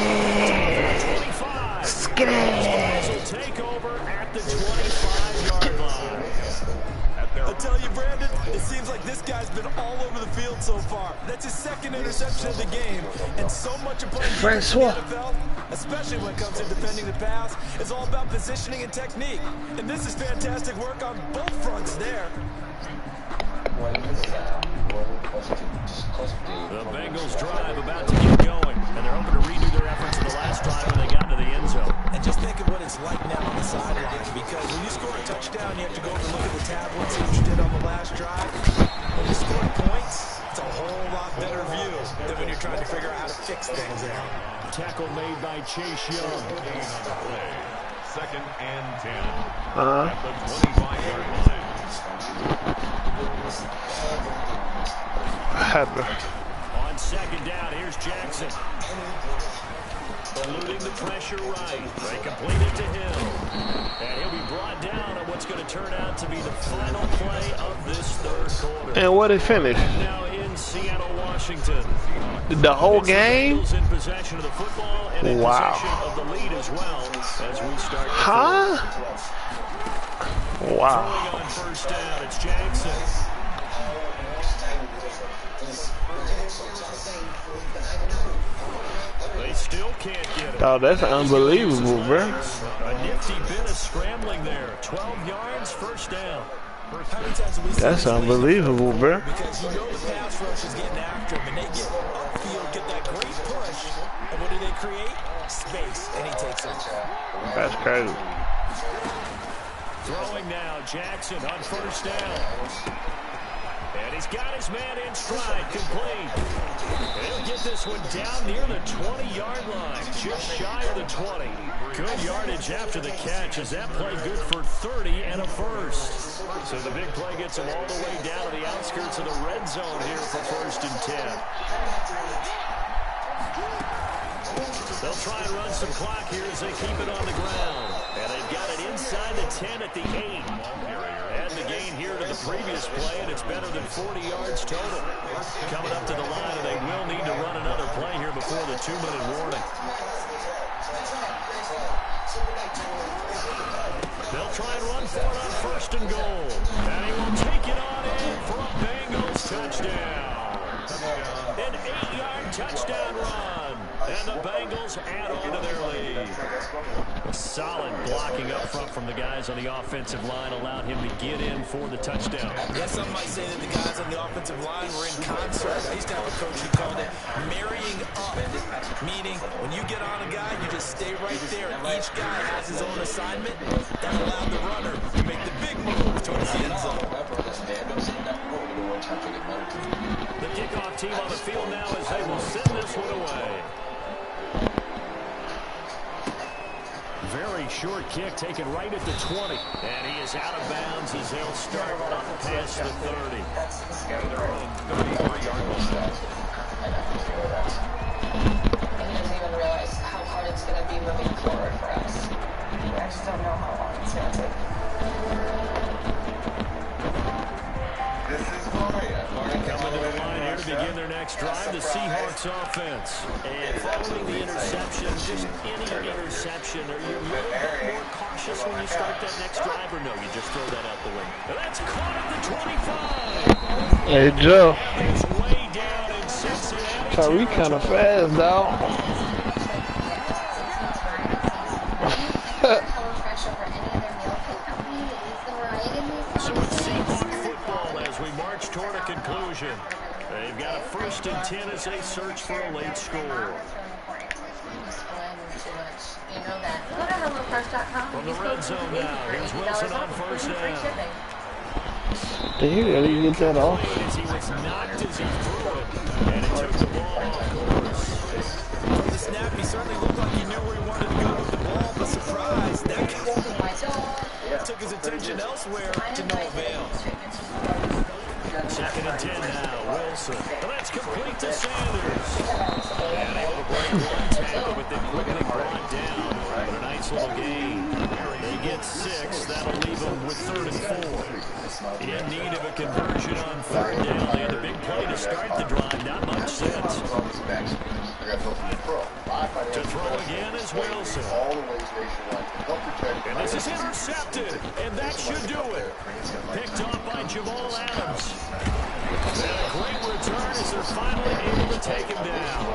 25. Skitty. Will take over at the 25-yard line. I'll tell you, Brandon, it seems like this guy's been all over the field so far. That's his 2nd interception of the game. And so much of playing defense in the NFL, especially when it comes to defending the pass, is all about positioning and technique. And this is fantastic work on both fronts there. The Bengals drive about to get going, and they're hoping to redo their efforts in the last drive when they got to the end zone. And just think of what it's like now on the sideline, because when you score a touchdown, you have to go over and look at the tablet and see what you did on the last drive. When you score points, it's a whole lot better view than when you're trying to figure out how to fix things there. Tackle made by Chase Young. 2nd and 10. At the 25-yard line. On 2nd down, here's Jackson. Eluding the pressure right. They complete it to him. And he'll be brought down on what's going to turn out to be the final play of this 3rd quarter. And what it finished? Now in Seattle, Washington. The whole game? In possession of the football and in possession of the lead as well as we start the Wow. Throwing on 1st down, it's Jackson. They still can't get it. Oh, that's unbelievable, bro. A nifty bit of scrambling there. 12 yards, 1st down. That's unbelievable, bro. Because you know the pass rush is getting after him, and they get upfield, get that great push. And what do they create? Space, and he takes it. That's crazy. Throwing now, Jackson on 1st down. And he's got his man in stride, complete. And he'll get this one down near the 20-yard line, just shy of the 20. Good yardage after the catch as that play good for 30 and a 1st. So the big play gets him all the way down to the outskirts of the red zone here for 1st and 10. They'll try and run some clock here as they keep it on the ground. And they've got it inside the 10 at the 8. And the gain here to the previous play, and it's better than 40 yards total. Coming up to the line, and they will need to run another play here before the 2-minute warning. They'll try and run for it on 1st and goal. And he will take it on in for a Bengals touchdown. An 8-yard touchdown run. And the Bengals add on to their lead. A solid blocking up front from the guys on the offensive line allowed him to get in for the touchdown. Yes, some might say that the guys on the offensive line were in concert. I used to have a coach who called it marrying up, meaning when you get on a guy, you just stay right there. Each guy has his own assignment. That allowed the runner to make the big move towards the end zone. The kickoff team on the field now as they will send this one away. Very short kick taken right at the 20. And he is out of bounds as they'll start up past the 30. Their own 33-yard line. I didn't even realize how hard it's going to be moving forward for us. I just don't know how long it's going to take. defense. And following the interception, just any interception, are you a little bit more cautious when you start that next drive, or no, you just throw that out the window? That's caught at the 25. Hey, Joe. It's way down in Cincinnati. Tyreek kind of fast, dog. So it's Seahawk football as we march toward a conclusion. They've got a 1st and 10 as they search for a late score. From the red zone now, here's Wilson on 1st down. Dude, how do you get that off? He was knocked as he threw it, and it took the ball off course. From the snap, he certainly looked like he knew where he wanted to go with the ball, but surprise, that guy took his attention elsewhere to no avail. 2nd and 10 now, Wilson. And that's complete to Sanders. And able to break one tackle, but then quickly brought down. But a nice little gain. They get 6. That'll leave them with 3rd and 4. In need of a conversion on 3rd down. They had a big play to start the drive. Not much sense. To throw again is Wilson. And this is intercepted. And that should do it. Picked off by Jamal Adams. And a great return as they're finally able to take him down.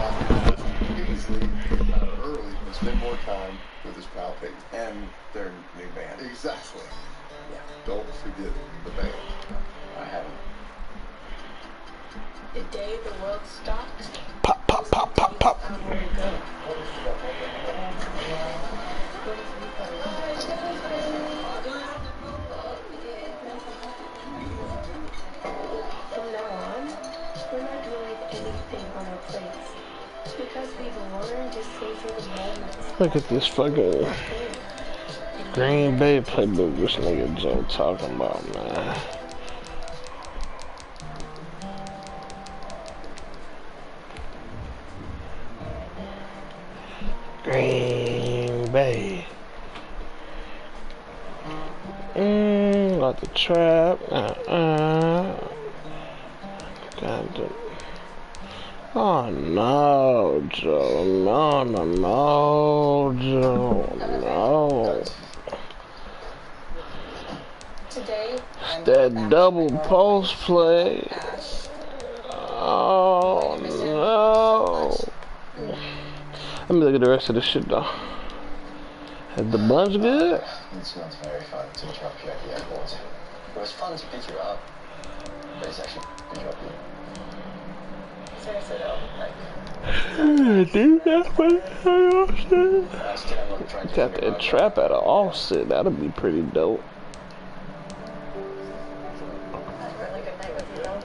Early and spend more time with his pal Peyton And their new band. Exactly. Yeah. Don't forget the band. I haven't. The day the world stopped. Pop, pop, pop, pop, pop. From now on, we're not doing anything on our plates. Because we've learned to savor the moments. Look at this fucking Green Bay playbook this nigga Joe talking about, man. Green Bay. Got the trap. Got the. Oh no, Joe. No, no, no, Joe. No. Today, That double post play. Oh no. Let me look at the rest of this shit though. Is the bunch good? It's not very fun to drop you at the airport. It was fun to pick you up, but it's actually to drop you. seriously though, like. Dude, that's what I said. Still, I'm not trying to Got that trap at an offset. That'll be pretty dope. Had a really good night with you though.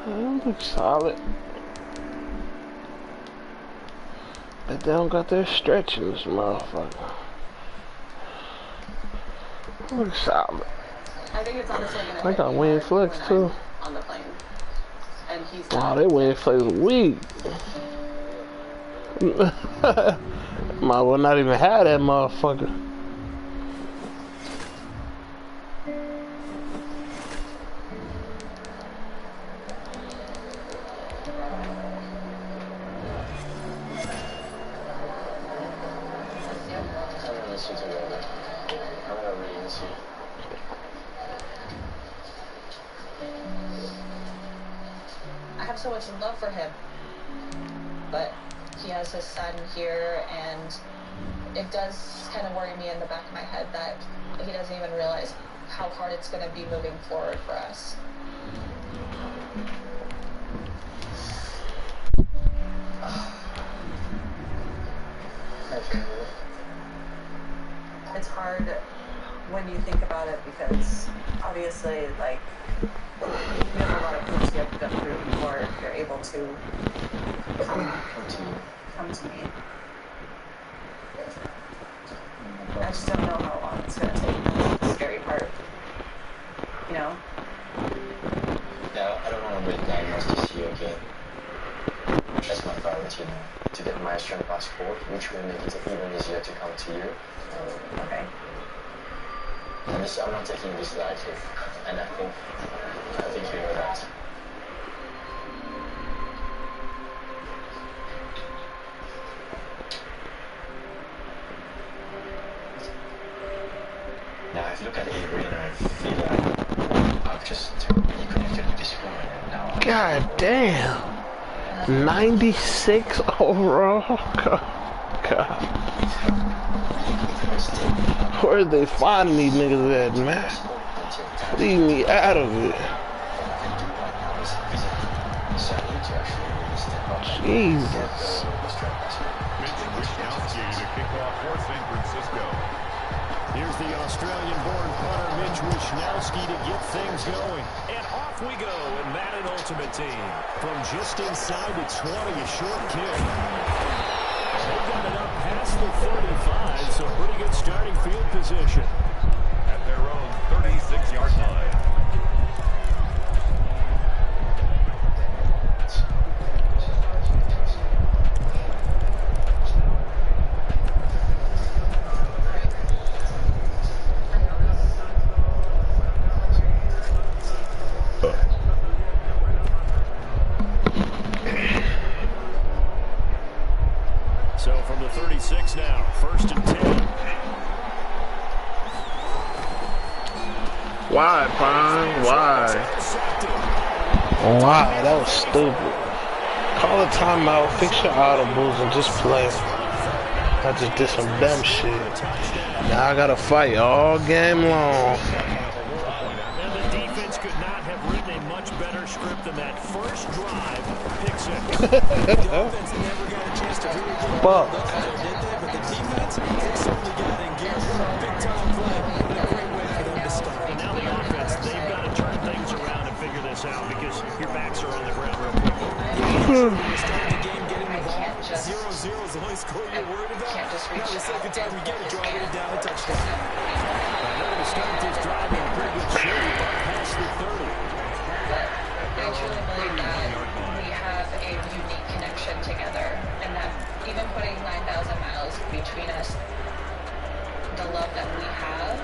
That looks solid. But they don't got their stretch in this motherfucker. Looks solid. I think it's honestly gonna They got wind flex too. on the plane. And he's Wow, they wind flex weak. Might well not even have that motherfucker. I have so much love for him, but he has his son here, and it does kind of worry me in the back of my head that he doesn't even realize how hard it's going to be moving forward for us. It's hard when you think about it because obviously, like, you have a lot of hoops you have to go through before you're able to come to me. I just don't know how long it's going to take. That's the scary part. You know? Yeah, I don't want to wait 9 months to see you again. That's my priority now. To get my Australian passport, which will make it even easier to come to you. Okay. And Honestly, I'm not taking this lightly, and I think you know that. Now, if you look at Avery, and I feel like I've just reconnected with this woman, and now. God damn. 96 overall? God. Where are they finding these niggas at, man? Leave me out of it. Jesus. Here's the Australian-born punter Mitch Wishnowski to get things going. And off we go in Madden Ultimate Team. From just inside the 20, a short kick. They've got it up past the 35, so pretty good starting field position. At their own 36-yard line. So from the 36 now, 1st and 10. Why, Prime? Why? Why? That was stupid. Call a timeout, fix your audibles, and just play. I just did some dumb shit. Now I gotta fight all game long. And the defense could not have written a much better script than that first drive. Pick six. The offense never got a chance to really get Fuck. but the defense certainly got in gear. Big time play. What a great way for them to start. And now the offense, they've got to turn things around and figure this out because your backs are on the ground real quick. You start the game getting the ball. 0-0 is the only score you're worried about. Now the second time you get it, drive it down a touchdown. They're going to start this drive in pretty good shape up past the 30. I truly believe that we have a unique connection together, and that even putting 9,000 miles between us, the love that we have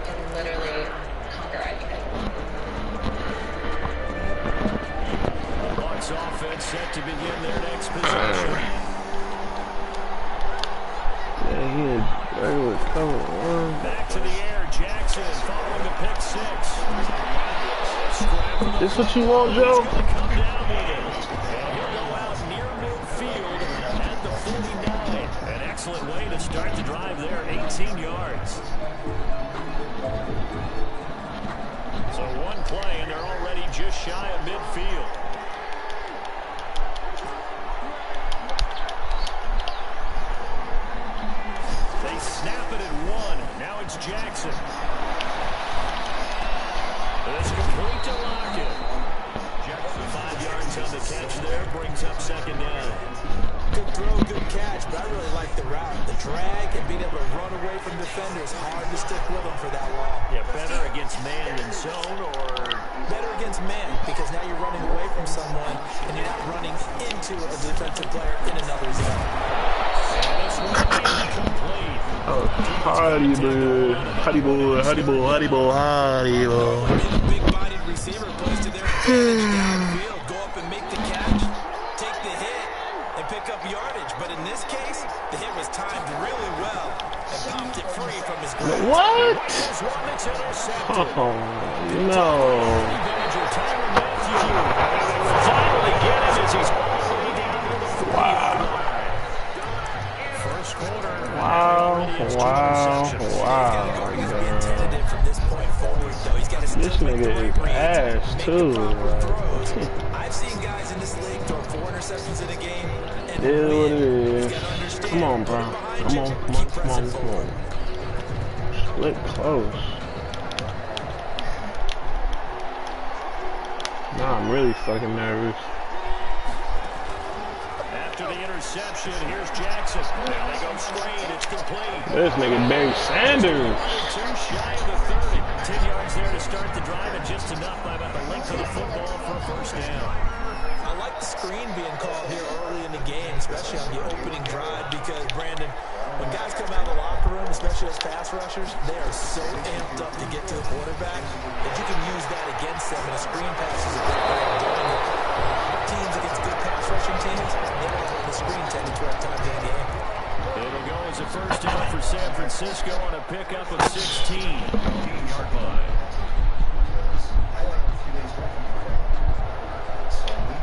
can literally conquer anything. Bucs offense set to begin their next possession. Yeah, he had regular cover one. Back to the air, Jackson following the pick six. This what you want, Joe? Come down with it. And he'll go out near midfield at the 49. An excellent way to start the drive there, 18 yards. So one play, and they're already just shy of midfield. They snap it at one. Now it's Jackson. It's complete to Lockett. Jackson 5 yards on the catch there, brings up second down. Good throw, good catch, but I really like the route. The drag and being able to run away from defenders. Hard to stick with them for that long. Yeah, better against man than zone, or better against man, because now you're running away from someone and you're not running into a defensive player in another zone. And this one is complete. Oh, Hardy-boo, Hardy-boo, Hardy-boo, Hardy-boo, Hardy-boo. Big-bodied receiver plays to their advantage downfield. Go up and make the catch, take the hit, and pick up yardage. But in this case, the hit was timed really well and popped it free from his grasp. What? Oh, no. Wow. Wow, this nigga is ass too. I've seen guys in this league throw 4 interceptions in a game. It is what it is. Come on, bro. Come on. Split close. Now I'm really fucking nervous. After the interception, here's Jackson. Now they go straight. It's complete. This nigga Barry Sanders. 2 shy of the 30. 10 yards there to start the drive, and just enough by about the length of the football for a first down. I like the screen being called here early in the game, especially on the opening drive, because, Brandon, When guys come out of the locker room, especially as pass rushers, they are so amped up to get to the quarterback that you can use that against them, and a screen pass is a great way of doing it. Teams against good pass rushing teams, they don't run the screen 10 to 12 times in a game. It'll go as a first down for San Francisco on a pickup of 16. 15-yard line.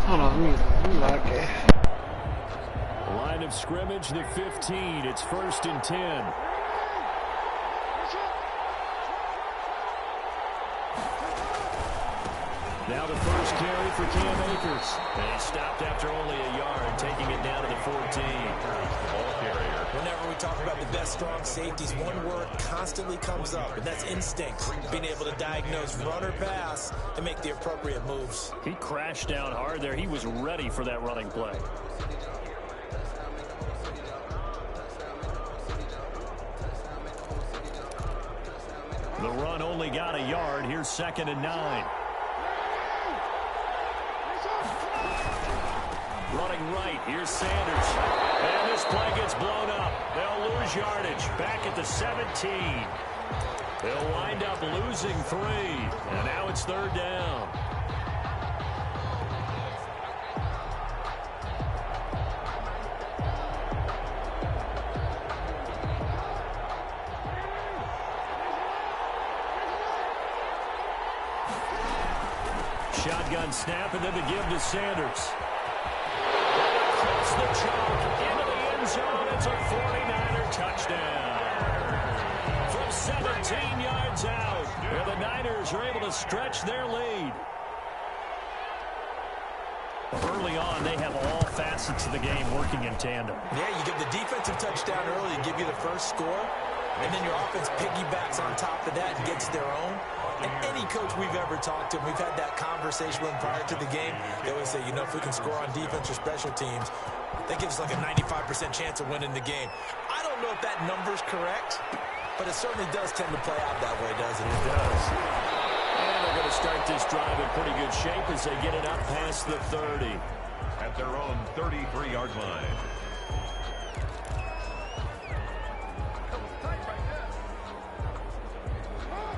Hold on, let me lock it. Line of scrimmage, the 15. It's 1st and 10. Now the first carry for Cam Akers. And he stopped after only a yard, taking it down to the 14. Ball carrier. Whenever we talk about the best strong safeties, one word constantly comes up, and that's instinct. Being able to diagnose run or pass and make the appropriate moves. He crashed down hard there. He was ready for that running play. The run only got a yard. Here's 2nd and 9. Running right. Here's Sanders. And this play gets blown up. They'll lose yardage. Back at the 17. They'll wind up losing 3. And now it's 3rd down. Shotgun snap, and then the give to Sanders. Across the chalk, into the end zone. It's a 49er touchdown. From 17 yards out, where the Niners are able to stretch their lead. Early on, they have all facets of the game working in tandem. Yeah, you give the defensive touchdown early, give you the first score, and then your offense piggybacks on top of that and gets their own. And any coach we've ever talked to, we've had that conversation with them prior to the game. They always say, you know, if we can score on defense or special teams, that gives us like a 95% chance of winning the game. I don't know if that number's correct, but it certainly does tend to play out that way, doesn't it? It does. And they're going to start this drive in pretty good shape as they get it up past the 30. At their own 33-yard line.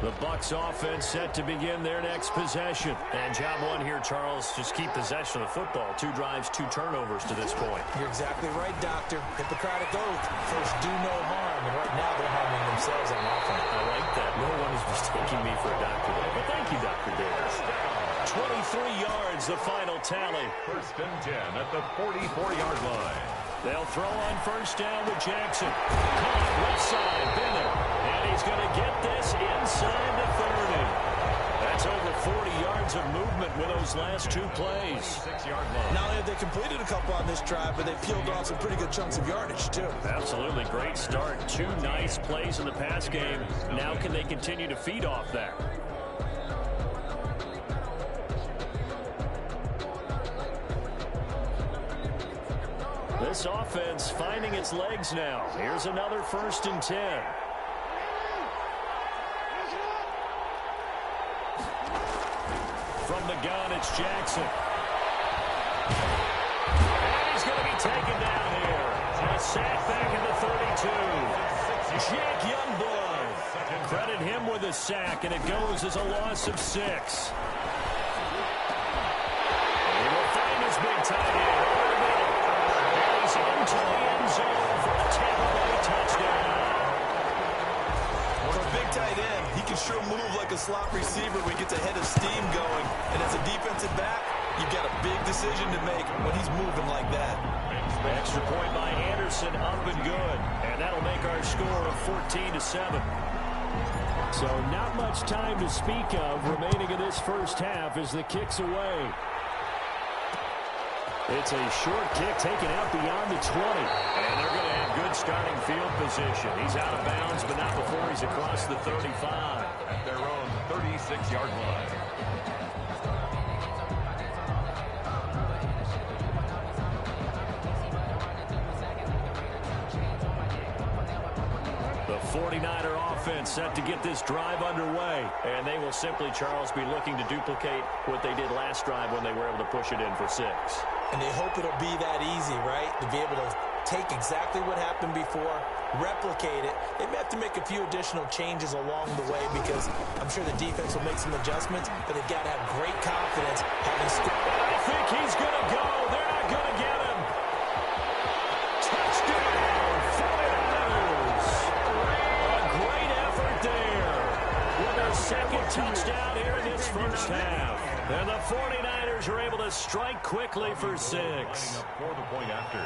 The Bucs offense set to begin their next possession. And job one here, Charles, just keep possession of the football. 2 drives, 2 turnovers to this point. You're exactly right, Doctor. Hippocratic oath. First, do no harm. And right now, they're harming themselves on offense. I like that. No one is mistaking me for a doctor there. But thank you, Dr. Davis. 23 yards, the final tally. 1st and 10 at the 44-yard line. They'll throw on first down with Jackson. Caught left side, Bennett. And he's going to get this inside the 30. That's over 40 yards of movement with those last 2 plays. 6-yard line. Not only have they completed a couple on this drive, but they peeled off some pretty good chunks of yardage, too. Absolutely. Great start. 2 nice plays in the pass game. Now can they continue to feed off that? This offense finding its legs now. Here's another 1st and 10. From the gun, it's Jackson. And he's going to be taken down here. And a sack back at the 32. Jack Youngblood. Credit him with a sack, and it goes as a loss of 6. He will find his big tight end. Into the end zone for a Tampa Bay touchdown. For a big tight end, he can sure move like a slot receiver when he gets a head of steam going. And as a defensive back, you've got a big decision to make when he's moving like that. Extra point by Anderson, up and good. And that'll make our score of 14-7. So not much time to speak of remaining in this first half as the kick's away. It's a short kick taken out beyond the 20. And they're going to have good starting field position. He's out of bounds, but not before he's across the 35. At their own 36-yard line. The 49er offense set to get this drive underway. And they will simply, Charles, be looking to duplicate what they did last drive when they were able to push it in for 6. And they hope it'll be that easy, right? To be able to take exactly what happened before, replicate it. They may have to make a few additional changes along the way because I'm sure the defense will make some adjustments, but they've got to have great confidence having scored. I think he's going to go. They're not going to get him. Touchdown, 49ers. A great effort there with their second touchdown here in this first half. And the 49ers are able to strike quickly for 6. For the point after.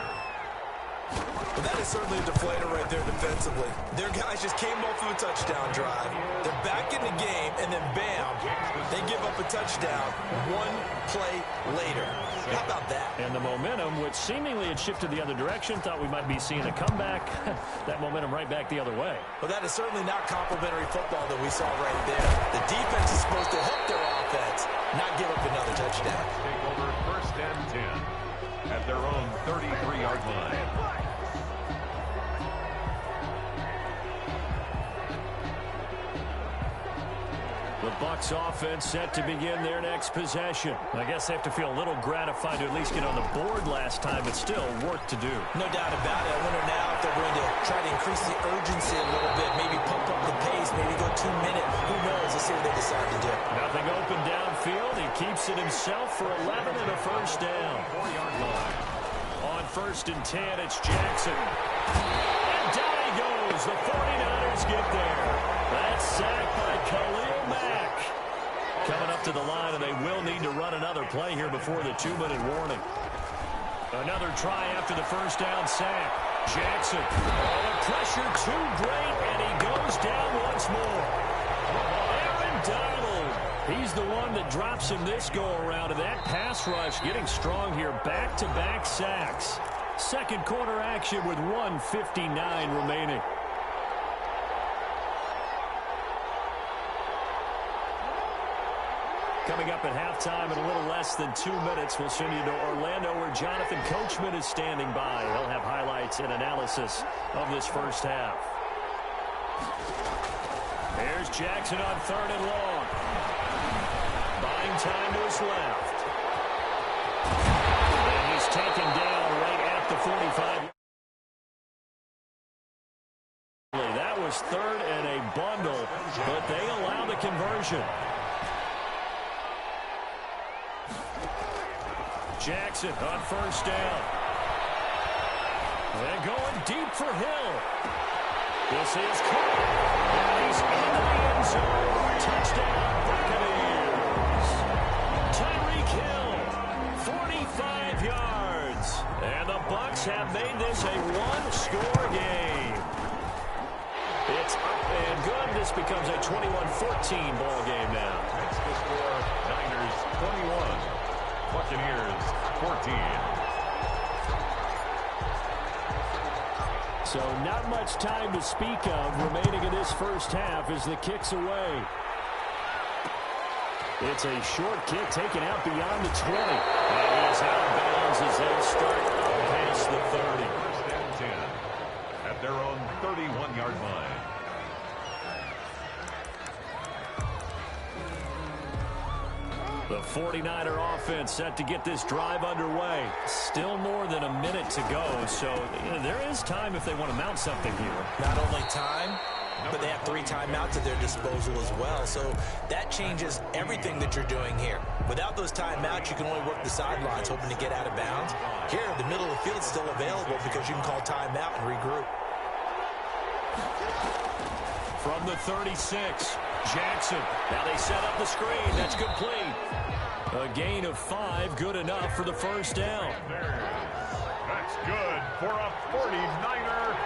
Well, that is certainly a deflator right there defensively. Their guys just came off of a touchdown drive. They're back in the game, and then bam, they give up a touchdown one play later. How about that? And the momentum, which seemingly had shifted the other direction, thought we might be seeing a comeback. That momentum right back the other way. Well, that is certainly not complimentary football that we saw right there. The defense is supposed to hook their offense, not give up another touchdown. Take over 1st and 10 at their own 33-yard line. The Bucs offense set to begin their next possession. I guess they have to feel a little gratified to at least get on the board last time, but still work to do. No doubt about it. I wonder now if they're going to try to increase the urgency a little bit, maybe pump up the pace, maybe go 2 minutes. Who knows? Let's see what they decide to do. Nothing open downfield. He keeps it himself for 11 and a first down. 4-yard line. On 1st and 10, it's Jackson. And down he goes. The 49ers get there. That's sacked by Khalil Mack. Coming up to the line, and they will need to run another play here before the 2-minute warning. Another try after the first down sack. Jackson. Oh, the pressure too great, and he goes down once more. Aaron Donald. He's the one that drops him this go-around, and that pass rush getting strong here. Back-to-back sacks. Second quarter action with 1:59 remaining. Coming up at halftime in a little less than 2 minutes, we'll send you to Orlando where Jonathan Coachman is standing by. He'll have highlights and analysis of this first half. There's Jackson on 3rd and long. Buying time to his left. And he's taken down right at the 45. That was 3rd and a bundle, but they allow the conversion. Jackson on 1st down. They're going deep for Hill. This is caught. And he's in the end zone. Touchdown, Buccaneers. Tyreek Hill, 45 yards. And the Bucs have made this a one-score game. It's up and good. This becomes a 21-14 ball game now. Makes the score Niners 21. Buccaneers 14. So not much time to speak of remaining in this first half as the kick's away. It's a short kick taken out beyond the 20. And he's out of bounds as they start past the 30. 1st and 10 at their own 31-yard line. The 49er offense set to get this drive underway. Still more than a minute to go, so there is time if they want to mount something here. Not only time, but they have 3 timeouts at their disposal as well, so that changes everything that you're doing here. Without those timeouts, you can only work the sidelines, hoping to get out of bounds. Here, the middle of the field is still available because you can call timeout and regroup. From the 36, Jackson. Now they set up the screen. That's complete. A gain of 5, good enough for the first down. That's good for a 49er.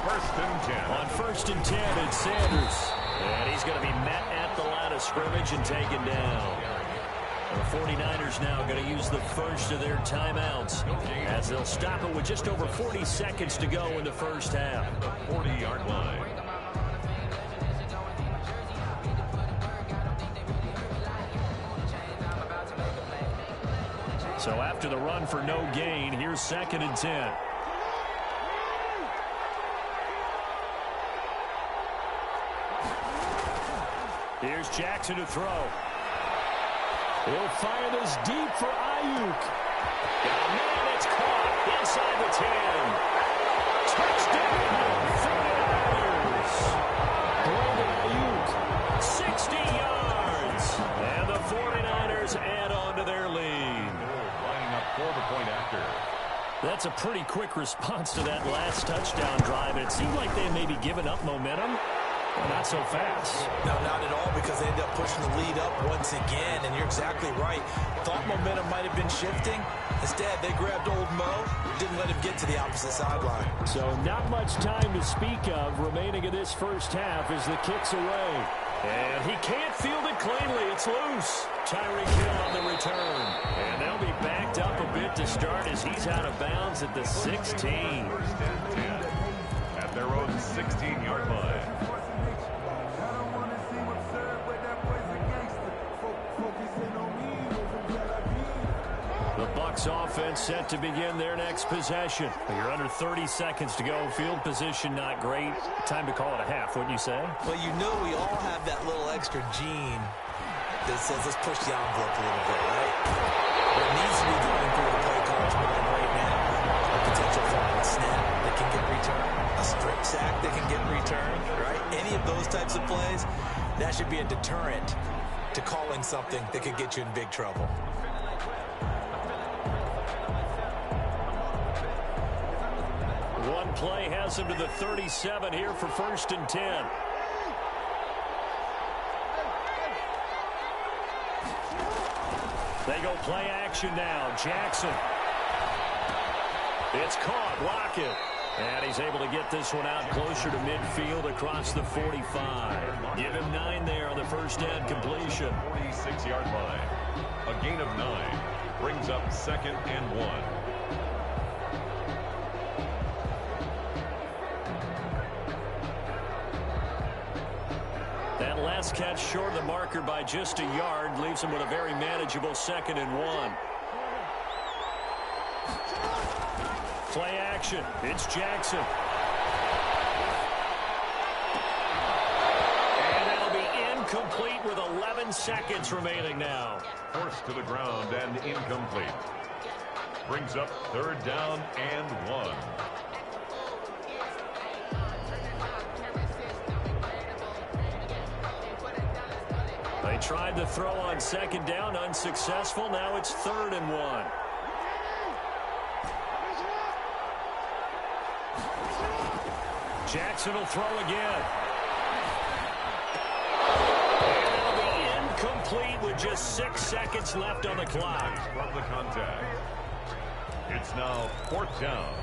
1st and 10. On 1st and 10, it's Sanders. And he's going to be met at the line of scrimmage and taken down. The 49ers now going to use the first of their timeouts as they'll stop it with just over 40 seconds to go in the first half. The 40-yard line. So after the run for no gain, here's 2nd and 10. Here's Jackson to throw. He'll fire this deep for Ayuk. Oh, man, it's caught inside the 10. Touchdown, 49ers. 60 yards. And the 49ers add on to their lead. Lining up for the point after. That's a pretty quick response to that last touchdown drive. It seemed like they had maybe given up momentum. Well, not so fast. No, not at all, because they ended up pushing the lead up once again, and you're exactly right. Thought momentum might have been shifting. Instead, they grabbed old Mo, didn't let him get to the opposite sideline. So not much time to speak of remaining in this first half as the kick's away. And he can't field it cleanly. It's loose. Tyreek Hill on the return. And they'll be backed up a bit to start as he's out of bounds at the 16. First and 10 at their own 16-yard line. The Bucs offense set to begin their next possession. You're under 30 seconds to go. Field position not great. Time to call it a half, wouldn't you say? Well, you know we all have that little extra gene that says let's push the envelope a little bit, right? What needs to be going through the play calls right now, a potential fumble snap that can get returned, a strip sack that can get returned, right? Any of those types of plays, that should be a deterrent to calling something that could get you in big trouble. One play has him to the 37 here for 1st and 10. They go play action now. Jackson. It's caught. Lockett. And he's able to get this one out closer to midfield across the 45. Give him 9 there on the first down completion. 46-yard line. A gain of 9 brings up 2nd and 1. That last catch short of the marker by just a yard leaves him with a very manageable 2nd and 1. Play action. It's Jackson. And that'll be incomplete with 11 seconds remaining now. Forced to the ground and incomplete. Brings up 3rd down and 1. They tried to throw on 2nd down, unsuccessful. Now it's 3rd and 1. Jackson will throw again. And it'll be incomplete with just 6 seconds left on the clock. From the contact. It's now 4th down.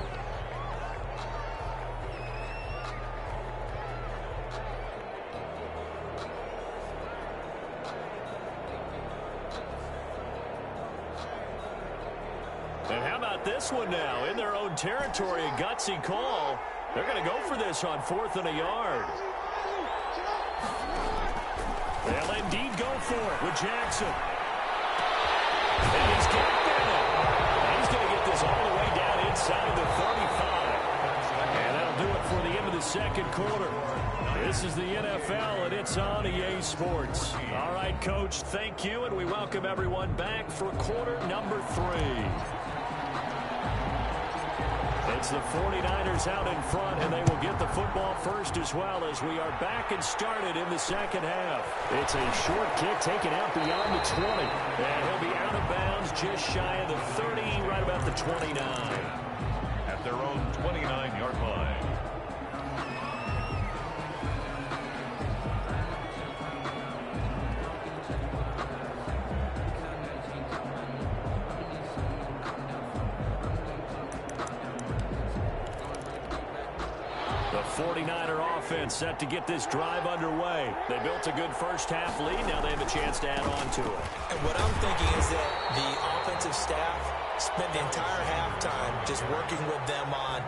And how about this one now? In their own territory, a gutsy call. They're going to go for this on 4th and a yard. They'll indeed go for it with Jackson. And he's got that. He's going to get this all the way down inside the 35. And that'll do it for the end of the 2nd quarter. This is the NFL, and it's on EA Sports. All right, Coach, thank you, and we welcome everyone back for quarter number 3. It's the 49ers out in front, and they will get the football first as well as we are back and started in the 2nd half. It's a short kick taken out beyond the 20, and he'll be out of bounds just shy of the 30, right about the 29. At their own 29-yard line. The 49er offense set to get this drive underway. They built a good first half lead. Now they have a chance to add on to it. And what I'm thinking is that the offensive staff spent the entire halftime just working with them on,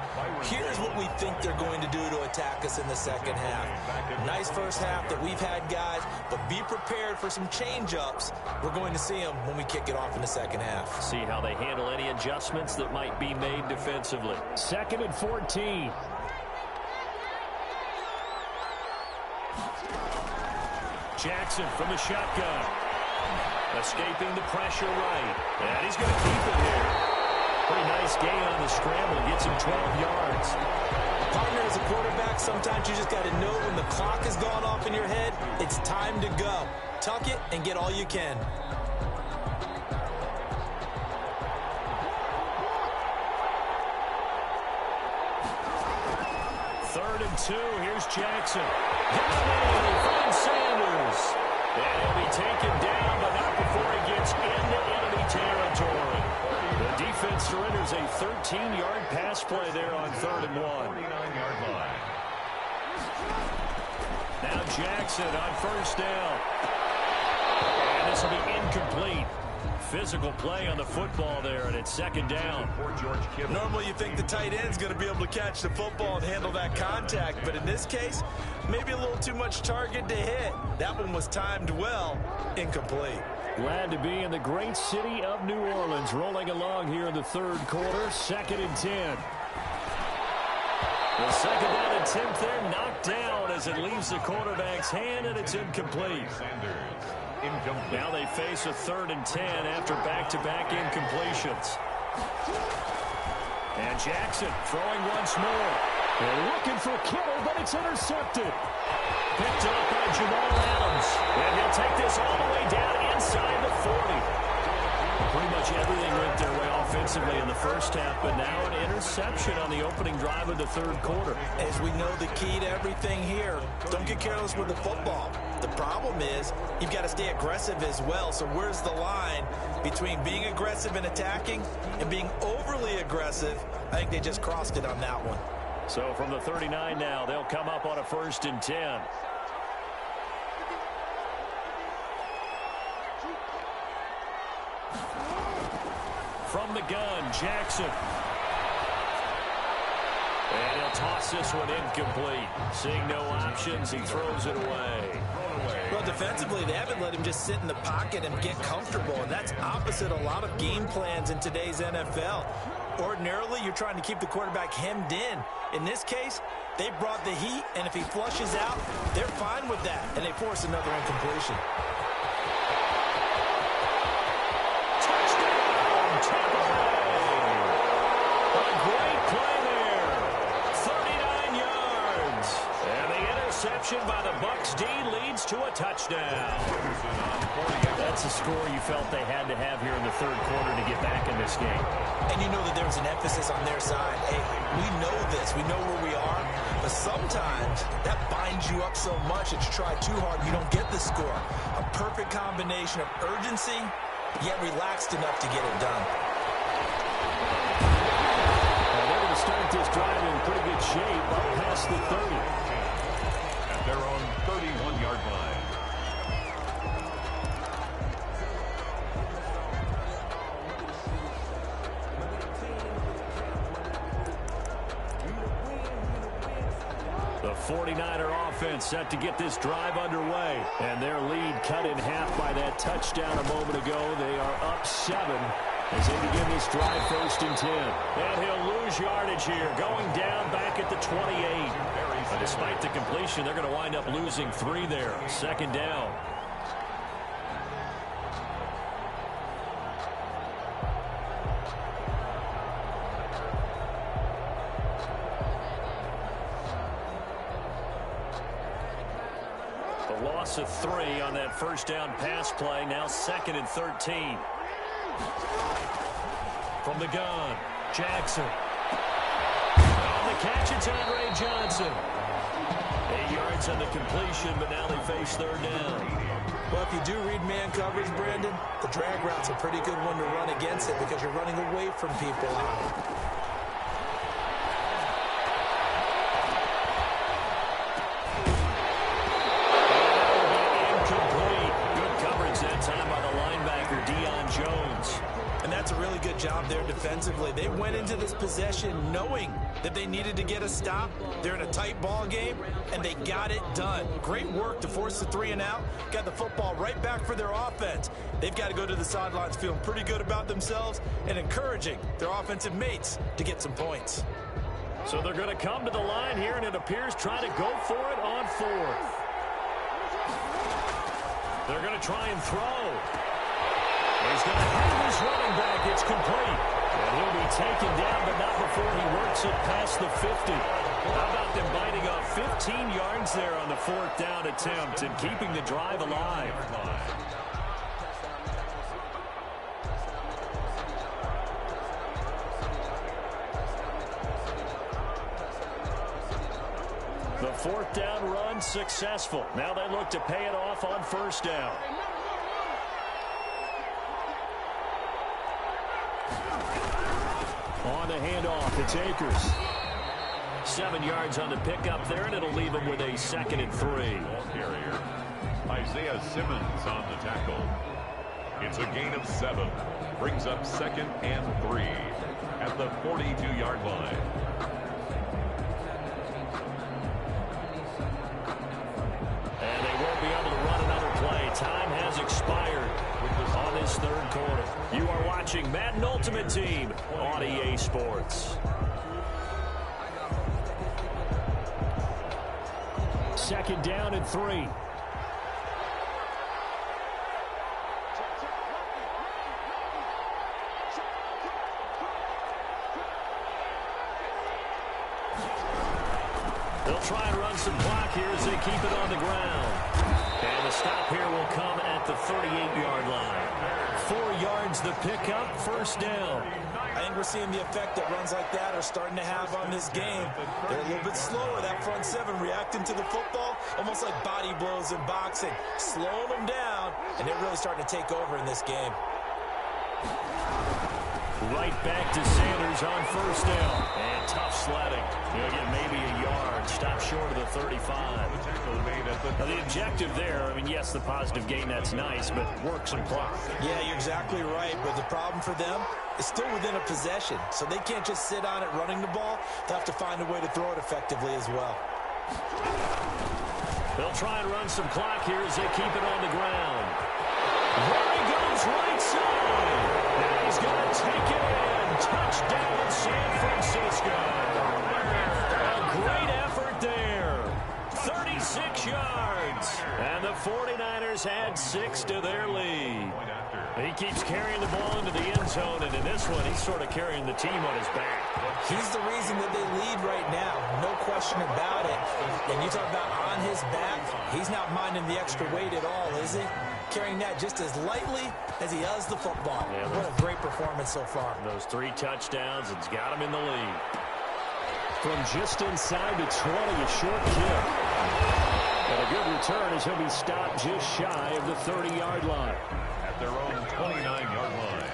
here's what we think they're going to do to attack us in the 2nd half. Nice first half that we've had, guys, but be prepared for some change-ups. We're going to see them when we kick it off in the 2nd half. See how they handle any adjustments that might be made defensively. 2nd and 14. Jackson from the shotgun. Escaping the pressure right. And he's going to keep it here. Pretty nice gain on the scramble. Gets him 12 yards. Partner, as a quarterback, sometimes you just got to know when the clock has gone off in your head, it's time to go. Tuck it and get all you can. Third and 2. Here's Jackson. Got it. Sanders. And he'll be taken down, but not before he gets into enemy territory. The defense surrenders a 13-yard pass play there on 3rd and 1. 49-yard line. Now Jackson on 1st down. And this will be incomplete. Physical play on the football there, and it's 2nd down. Normally you think the tight end's going to be able to catch the football and handle that contact, but in this case, maybe a little too much target to hit. That one was timed well, incomplete. Glad to be in the great city of New Orleans, rolling along here in the 3rd quarter, 2nd and 10. The 2nd down attempt there knocked down as it leaves the quarterback's hand, and it's incomplete. Now they face a 3rd and 10 after back-to-back incompletions. And Jackson throwing once more. They're looking for Kittle, but it's intercepted. Picked up by Jamal Adams. And he'll take this all the way down inside the 40. Pretty much everything went their way offensively in the first half, but now an interception on the opening drive of the 3rd quarter. As we know, the key to everything here, don't get careless with the football. The problem is you've got to stay aggressive as well. So where's the line between being aggressive and attacking and being overly aggressive? I think they just crossed it on that one. So from the 39 now, they'll come up on a 1st and 10. From the gun, Jackson. And he'll toss this one incomplete. Seeing no options, he throws it away. Well, defensively, they haven't let him just sit in the pocket and get comfortable, and that's opposite a lot of game plans in today's NFL. Ordinarily, you're trying to keep the quarterback hemmed in. In this case, they brought the heat, and if he flushes out, they're fine with that, and they force another incompletion. By the Bucs D leads to a touchdown. That's a score you felt they had to have here in the 3rd quarter to get back in this game. And you know that there was an emphasis on their side. Hey, we know this. We know where we are. But sometimes that binds you up so much that you try too hard and you don't get the score. A perfect combination of urgency, yet relaxed enough to get it done. Well, they're going to start this drive in pretty good shape up past the 30. Their own 31-yard line. The 49er offense set to get this drive underway. And their lead cut in half by that touchdown a moment ago. They are up 7 as they begin this drive 1st and 10. And he'll lose yardage here, going down back at the 28. But despite the completion, they're going to wind up losing 3 there. 2nd down. The loss of 3 on that 1st down pass play. Now 2nd and 13. From the gun, Jackson. On the catch, it's Andre Johnson. 8 yards on the completion, but now they face 3rd down. Well, if you do read man coverage, Brandon, the drag route's a pretty good one to run against it because you're running away from people on it. Incomplete. Good coverage that time by the linebacker, Deion Jones. And that's a really good job there defensively. They went into this possession knowing that they needed to get a stop. They're in a tight ball game, and they got it done. Great work to force the 3 and out. Got the football right back for their offense. They've got to go to the sidelines feeling pretty good about themselves and encouraging their offensive mates to get some points. So they're going to come to the line here, and it appears trying to go for it on 4th. They're going to try and throw. He's going to have his running back. It's complete. And he'll be taken down, but not before he works it past the 50. How about them biting off 15 yards there on the 4th down attempt and keeping the drive alive? The 4th down run successful. Now they look to pay it off on 1st down. On the handoff, it's Akers. 7 yards on the pickup there, and it'll leave him with a 2nd and 3. Carrier Isaiah Simmons on the tackle. It's a gain of 7. Brings up 2nd and 3 at the 42-yard line. And they won't be able to run another play. Time has expired on this 3rd quarter. You are watching Madden Ultimate Team on EA Sports. 2nd down and 3. They'll try and run some clock here as they keep it on the ground. And the stop here will come at the 38-yard line. 4 yards the pickup, 1st down. I think we're seeing the effect that runs like that are starting to have on this game. They're a little bit slower, that front 7 reacting to the football, almost like body blows in boxing, slowing them down, and they're really starting to take over in this game. Right back to Sanders on 1st down. And tough sledding. He'll get maybe a yard. Stop short of the 35. Now, the objective there, I mean, yes, the positive gain, that's nice, but work some clock. Yeah, you're exactly right. But the problem for them is still within a possession. So they can't just sit on it running the ball. They'll have to find a way to throw it effectively as well. They'll try and run some clock here as they keep it on the ground. There he goes, right side. And he's going to take it in. Touchdown, San Francisco. A great effort there. 36 yards. And the 49ers add 6 to their lead. He keeps carrying the ball into the end zone, and in this one, he's sort of carrying the team on his back. He's the reason that they lead right now, no question about it. And you talk about on his back, he's not minding the extra weight at all, is he? Carrying that just as lightly as he does the football. Yeah, what a great performance so far. Those 3 touchdowns, it's got him in the lead. From just inside the 20, a short kick. And a good return as he'll be stopped just shy of the 30-yard line. At their own 29-yard line.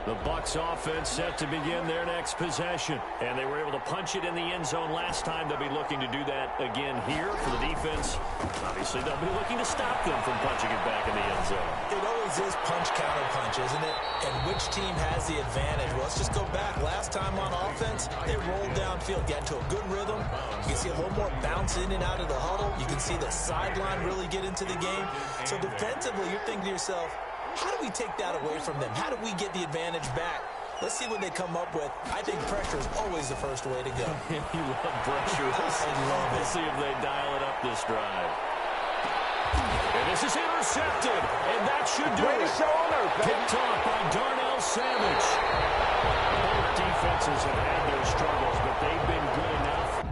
The Bucs offense set to begin their next possession. And they were able to punch it in the end zone last time. They'll be looking to do that again here for the defense. Obviously, they'll be looking to stop them from punching it back in the end zone. It always is punch-counter-punch, isn't it? And which team has the advantage? Well, let's just go back. Last time on offense, they rolled downfield, got into a good rhythm. You can see a little more bounce in and out of the huddle. You can see the sideline really get into the game. So defensively, you're thinking to yourself, how do we take that away from them? How do we get the advantage back? Let's see what they come up with. I think pressure is always the first way to go. You love pressure. We'll see if they dial it up this drive. And this is intercepted. And that should do it. Picked off by Darnell Savage. Both defenses have had their struggles, but they've been good enough.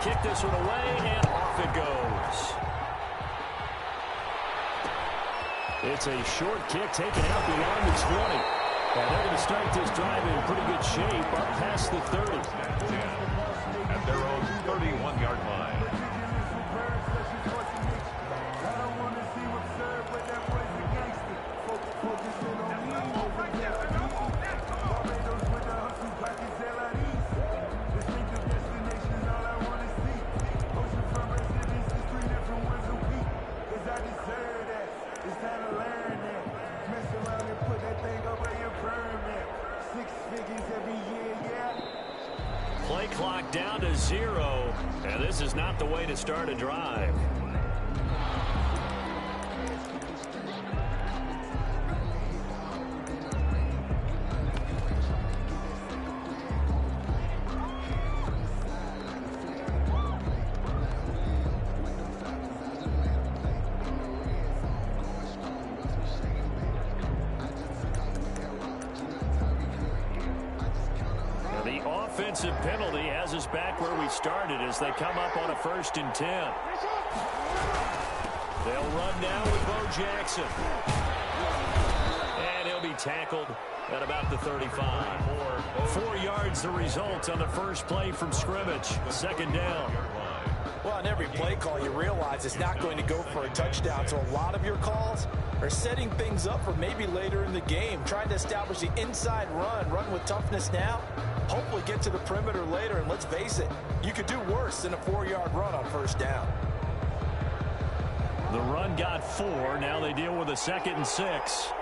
kick this one away, and off it goes. It's a short kick taken out beyond the 20. And they're going to start this drive in pretty good shape up past the 30. At their own 31-yard line. Play clock down to 0, and this is not the way to start a drive. Offensive penalty has us back where we started as they come up on a 1st and 10. They'll run down with Bo Jackson. And he'll be tackled at about the 35. 4 yards the result on the first play from scrimmage. 2nd down. Well, on every play call, you realize it's not going to go for a touchdown. So a lot of your calls are setting things up for maybe later in the game, trying to establish the inside run with toughness now. Hopefully get to the perimeter later, and let's face it, you could do worse than a 4-yard run on 1st down. The run got 4. Now they deal with a 2nd and 6.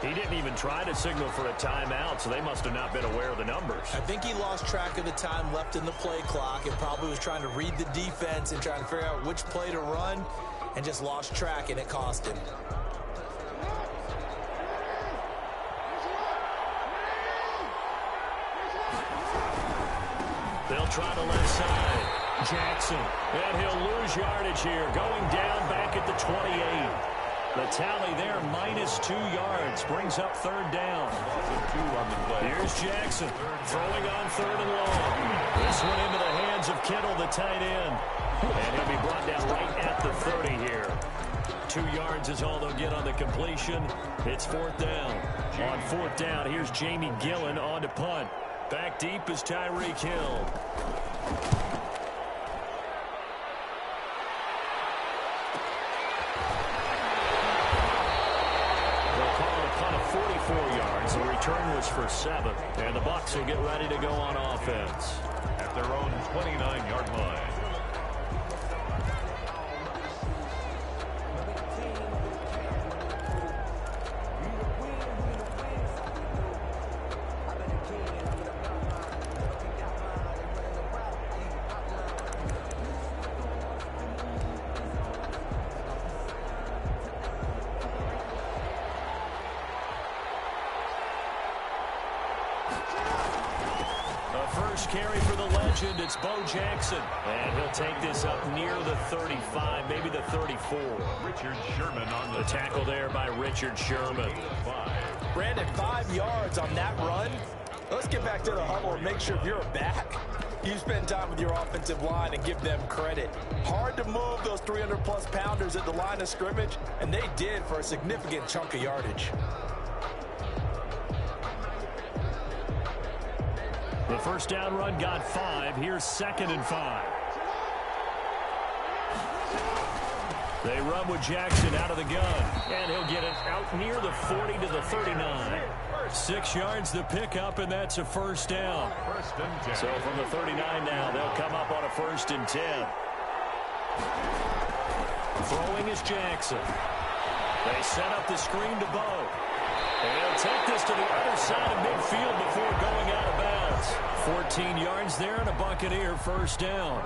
He didn't even try to signal for a timeout, so they must have not been aware of the numbers. I think he lost track of the time left in the play clock and probably was trying to read the defense and trying to figure out which play to run and just lost track, and it cost him. They'll try the left side. Jackson. And he'll lose yardage here. Going down back at the 28. The tally there, -2 yards. Brings up 3rd down. Here's Jackson. Throwing on 3rd and long. This one into the hands of Kittle, the tight end. And he'll be brought down right at the 30 here. 2 yards is all they'll get on the completion. It's 4th down. On 4th down, here's Jamie Gillen on to punt. Back deep is Tyreek Hill. They'll call it a punt of 44 yards. The return was for 7. And the Bucs will get ready to go on offense. At their own 29-yard line. Carry for the legend. It's Bo Jackson. And he'll take this up near the 35, maybe the 34. Richard Sherman on the tackle there by Richard Sherman. Brandon, 5 yards on that run. Let's get back to the huddle and make sure if you're a back, you spend time with your offensive line and give them credit. Hard to move those 300-plus pounders at the line of scrimmage, and they did for a significant chunk of yardage. The 1st down run got 5. Here's 2nd and 5. They run with Jackson out of the gun. And he'll get it out near the 40 to the 39. 6 yards the pickup, and that's a 1st down. So from the 39 now, they'll come up on a 1st and 10. Throwing is Jackson. They set up the screen to Bo. And he'll take this to the other side of midfield before going out of bounds. 14 yards there and a Buccaneer 1st down.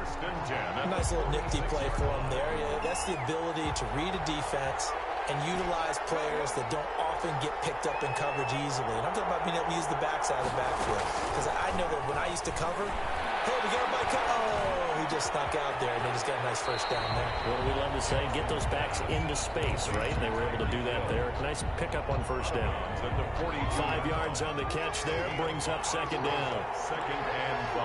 A nice little nifty play for him there. Yeah, that's the ability to read a defense and utilize players that don't often get picked up in coverage easily. And I'm talking about being able to use the backside of the backfield. Because I know that when I used to cover, hey, we got my oh, he just snuck out there, and they just got a nice first down there. What do we love to say? Get those backs into space, right? They were able to do that there. Nice pickup on first down. 5 yards on the catch there. Brings up second down. 2nd and 5.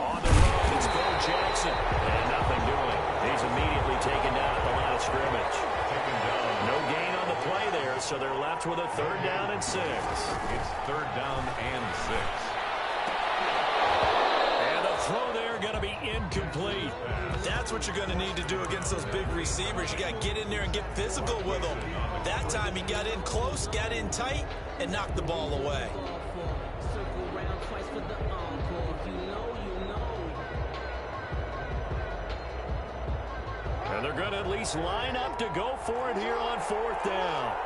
On the run, it's Bo Jackson. And nothing doing. He's immediately taken down at the line of scrimmage. Taken down. No gain on the play there, so they're left with a 3rd down and 6. It's 3rd down and 6. And the throw there going to be incomplete. That's what you're going to need to do against those big receivers. You got to get in there and get physical with them. That time he got in close, got in tight, and knocked the ball away. And they're going to at least line up to go for it here on 4th down.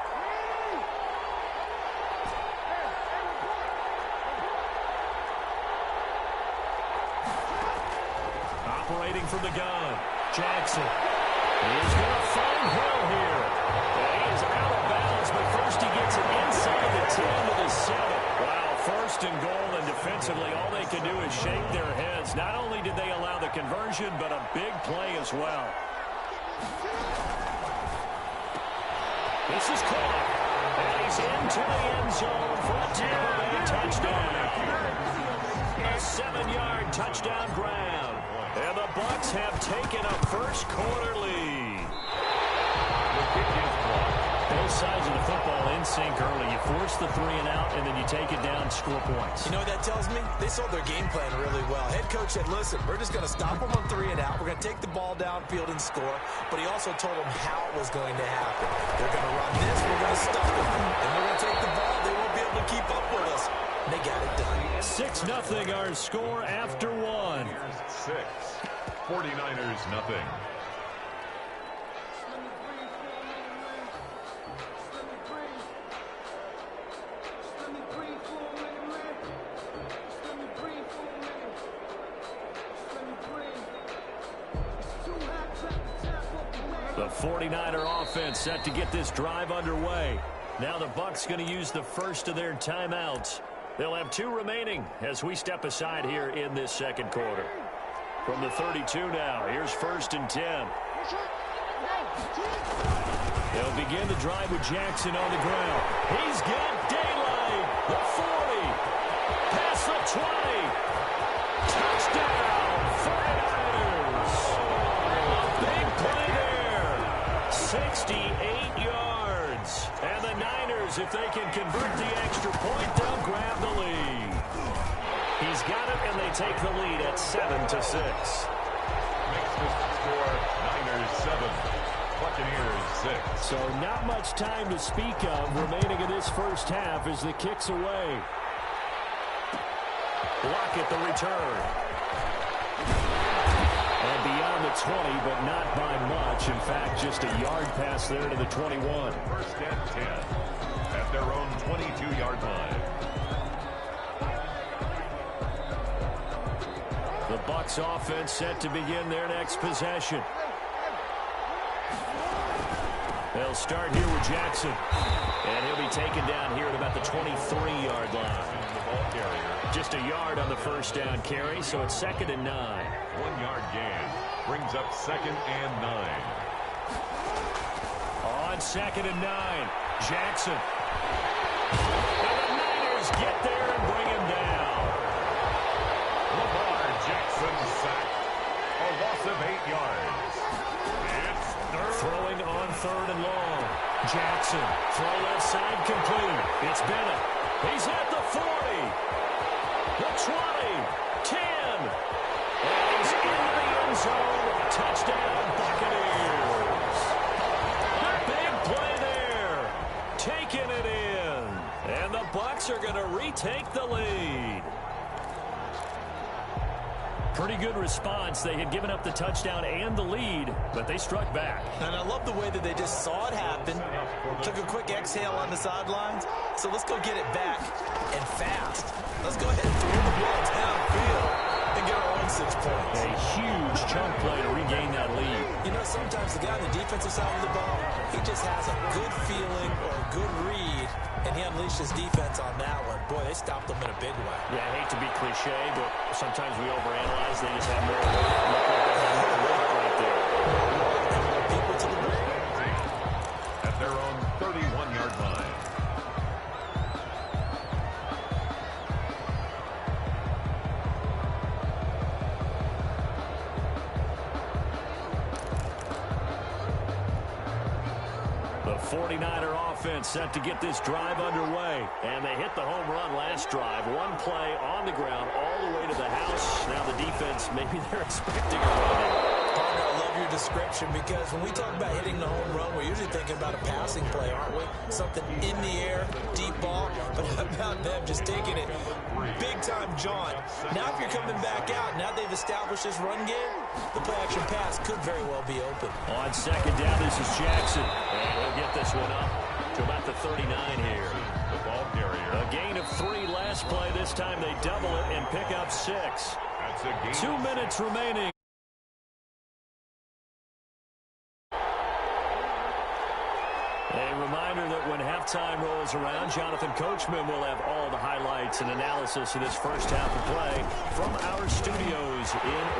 Operating from the gun, Jackson. He's going to find Hill here. He is out of bounds, but first he gets it inside the 10 to the 7. Wow, 1st and goal, and defensively all they can do is shake their heads. Not only did they allow the conversion, but a big play as well. This is caught, and he's into the end zone for a Tampa Bay touchdown. A 7-yard touchdown grab, and the Bucs have taken a first-quarter lead. The kick is blocked. Both sides of the football in sync early. You force the 3 and out, and then you take it down, score points. You know what that tells me? They sold their game plan really well. Head coach said, listen, we're just going to stop them on 3 and out. We're going to take the ball downfield and score. But he also told them how it was going to happen. They're going to run this, we're going to stop them. And we're going to take the ball. They won't be able to keep up with us. And they got it done. 6-0 our score after 1. 6. 49ers nothing. The 49er offense set to get this drive underway. Now the Bucs going to use the first of their timeouts. They'll have 2 remaining as we step aside here in this second quarter. From the 32 now, here's 1st and 10. They'll begin the drive with Jackson on the ground. He's got daylight. The 40. Past the 20. Touchdown, 49ers. A big play there. 68 yards. And the Niners, if they can convert the extra point, they'll grab the lead. He's got it, and they take the lead at 7-6. Makes this score Niners 7, Buccaneers 6. So not much time to speak of remaining in this first half as the kick's away. Lockett the return. And beyond the 20, but not by much. In fact, just a yard pass there to the 21. 1st and 10 at their own 22-yard line. The Bucs offense set to begin their next possession. They'll start here with Jackson. And he'll be taken down here at about the 23-yard line. Just a yard on the first down carry, so it's 2nd and 9. 1-yard gain brings up 2nd and 9. On 2nd and 9, Jackson. And the Niners get there and bring him down. Lamar Jackson sack. A loss of 8 yards. It's 3rd. Throwing on 3rd and long. Jackson, throw left side complete. It's Bennett. He's at the 40. The 20. 10. And he's into the end zone. Touchdown, Buccaneers. A big play there. Taking it in. And the Bucs are going to retake the lead. Pretty good response. They had given up the touchdown and the lead, but they struck back. And I love the way that they just saw it happen, took a quick exhale on the sidelines. So let's go get it back and fast. Let's go ahead and throw the ball downfield and get our own 6 points. A huge chunk play to regain that lead. You know, sometimes the guy on the defensive side of the ball, he just has a good feeling or a good read and he unleashed his defense on that one. Boy, they stopped him in a big way. Yeah, I hate to be cliche, but sometimes we overanalyze. They just have more weight. Look like they have more weight right there. People to the ring. At their own 31-yard line. The 49er offense set to get this drive underway. And they hit the home run last drive. One play on the ground all the way to the house. Now the defense, maybe they're expecting a run. Partner, I love your description because when we talk about hitting the home run, we're usually thinking about a passing play, aren't we? Something in the air, deep ball. But how about them just taking it big-time jaunt? Now if you're coming back out, now they've established this run game, the play-action pass could very well be open. On second down, this is Jackson. And he'll get this one up to about the 39 here. The ball carrier. A gain of 3 last play. This time they double it and pick up 6. That's a gain. 2 minutes remaining. A reminder that when halftime rolls around, Jonathan Coachman will have all the highlights and analysis of this first half of play from our studios in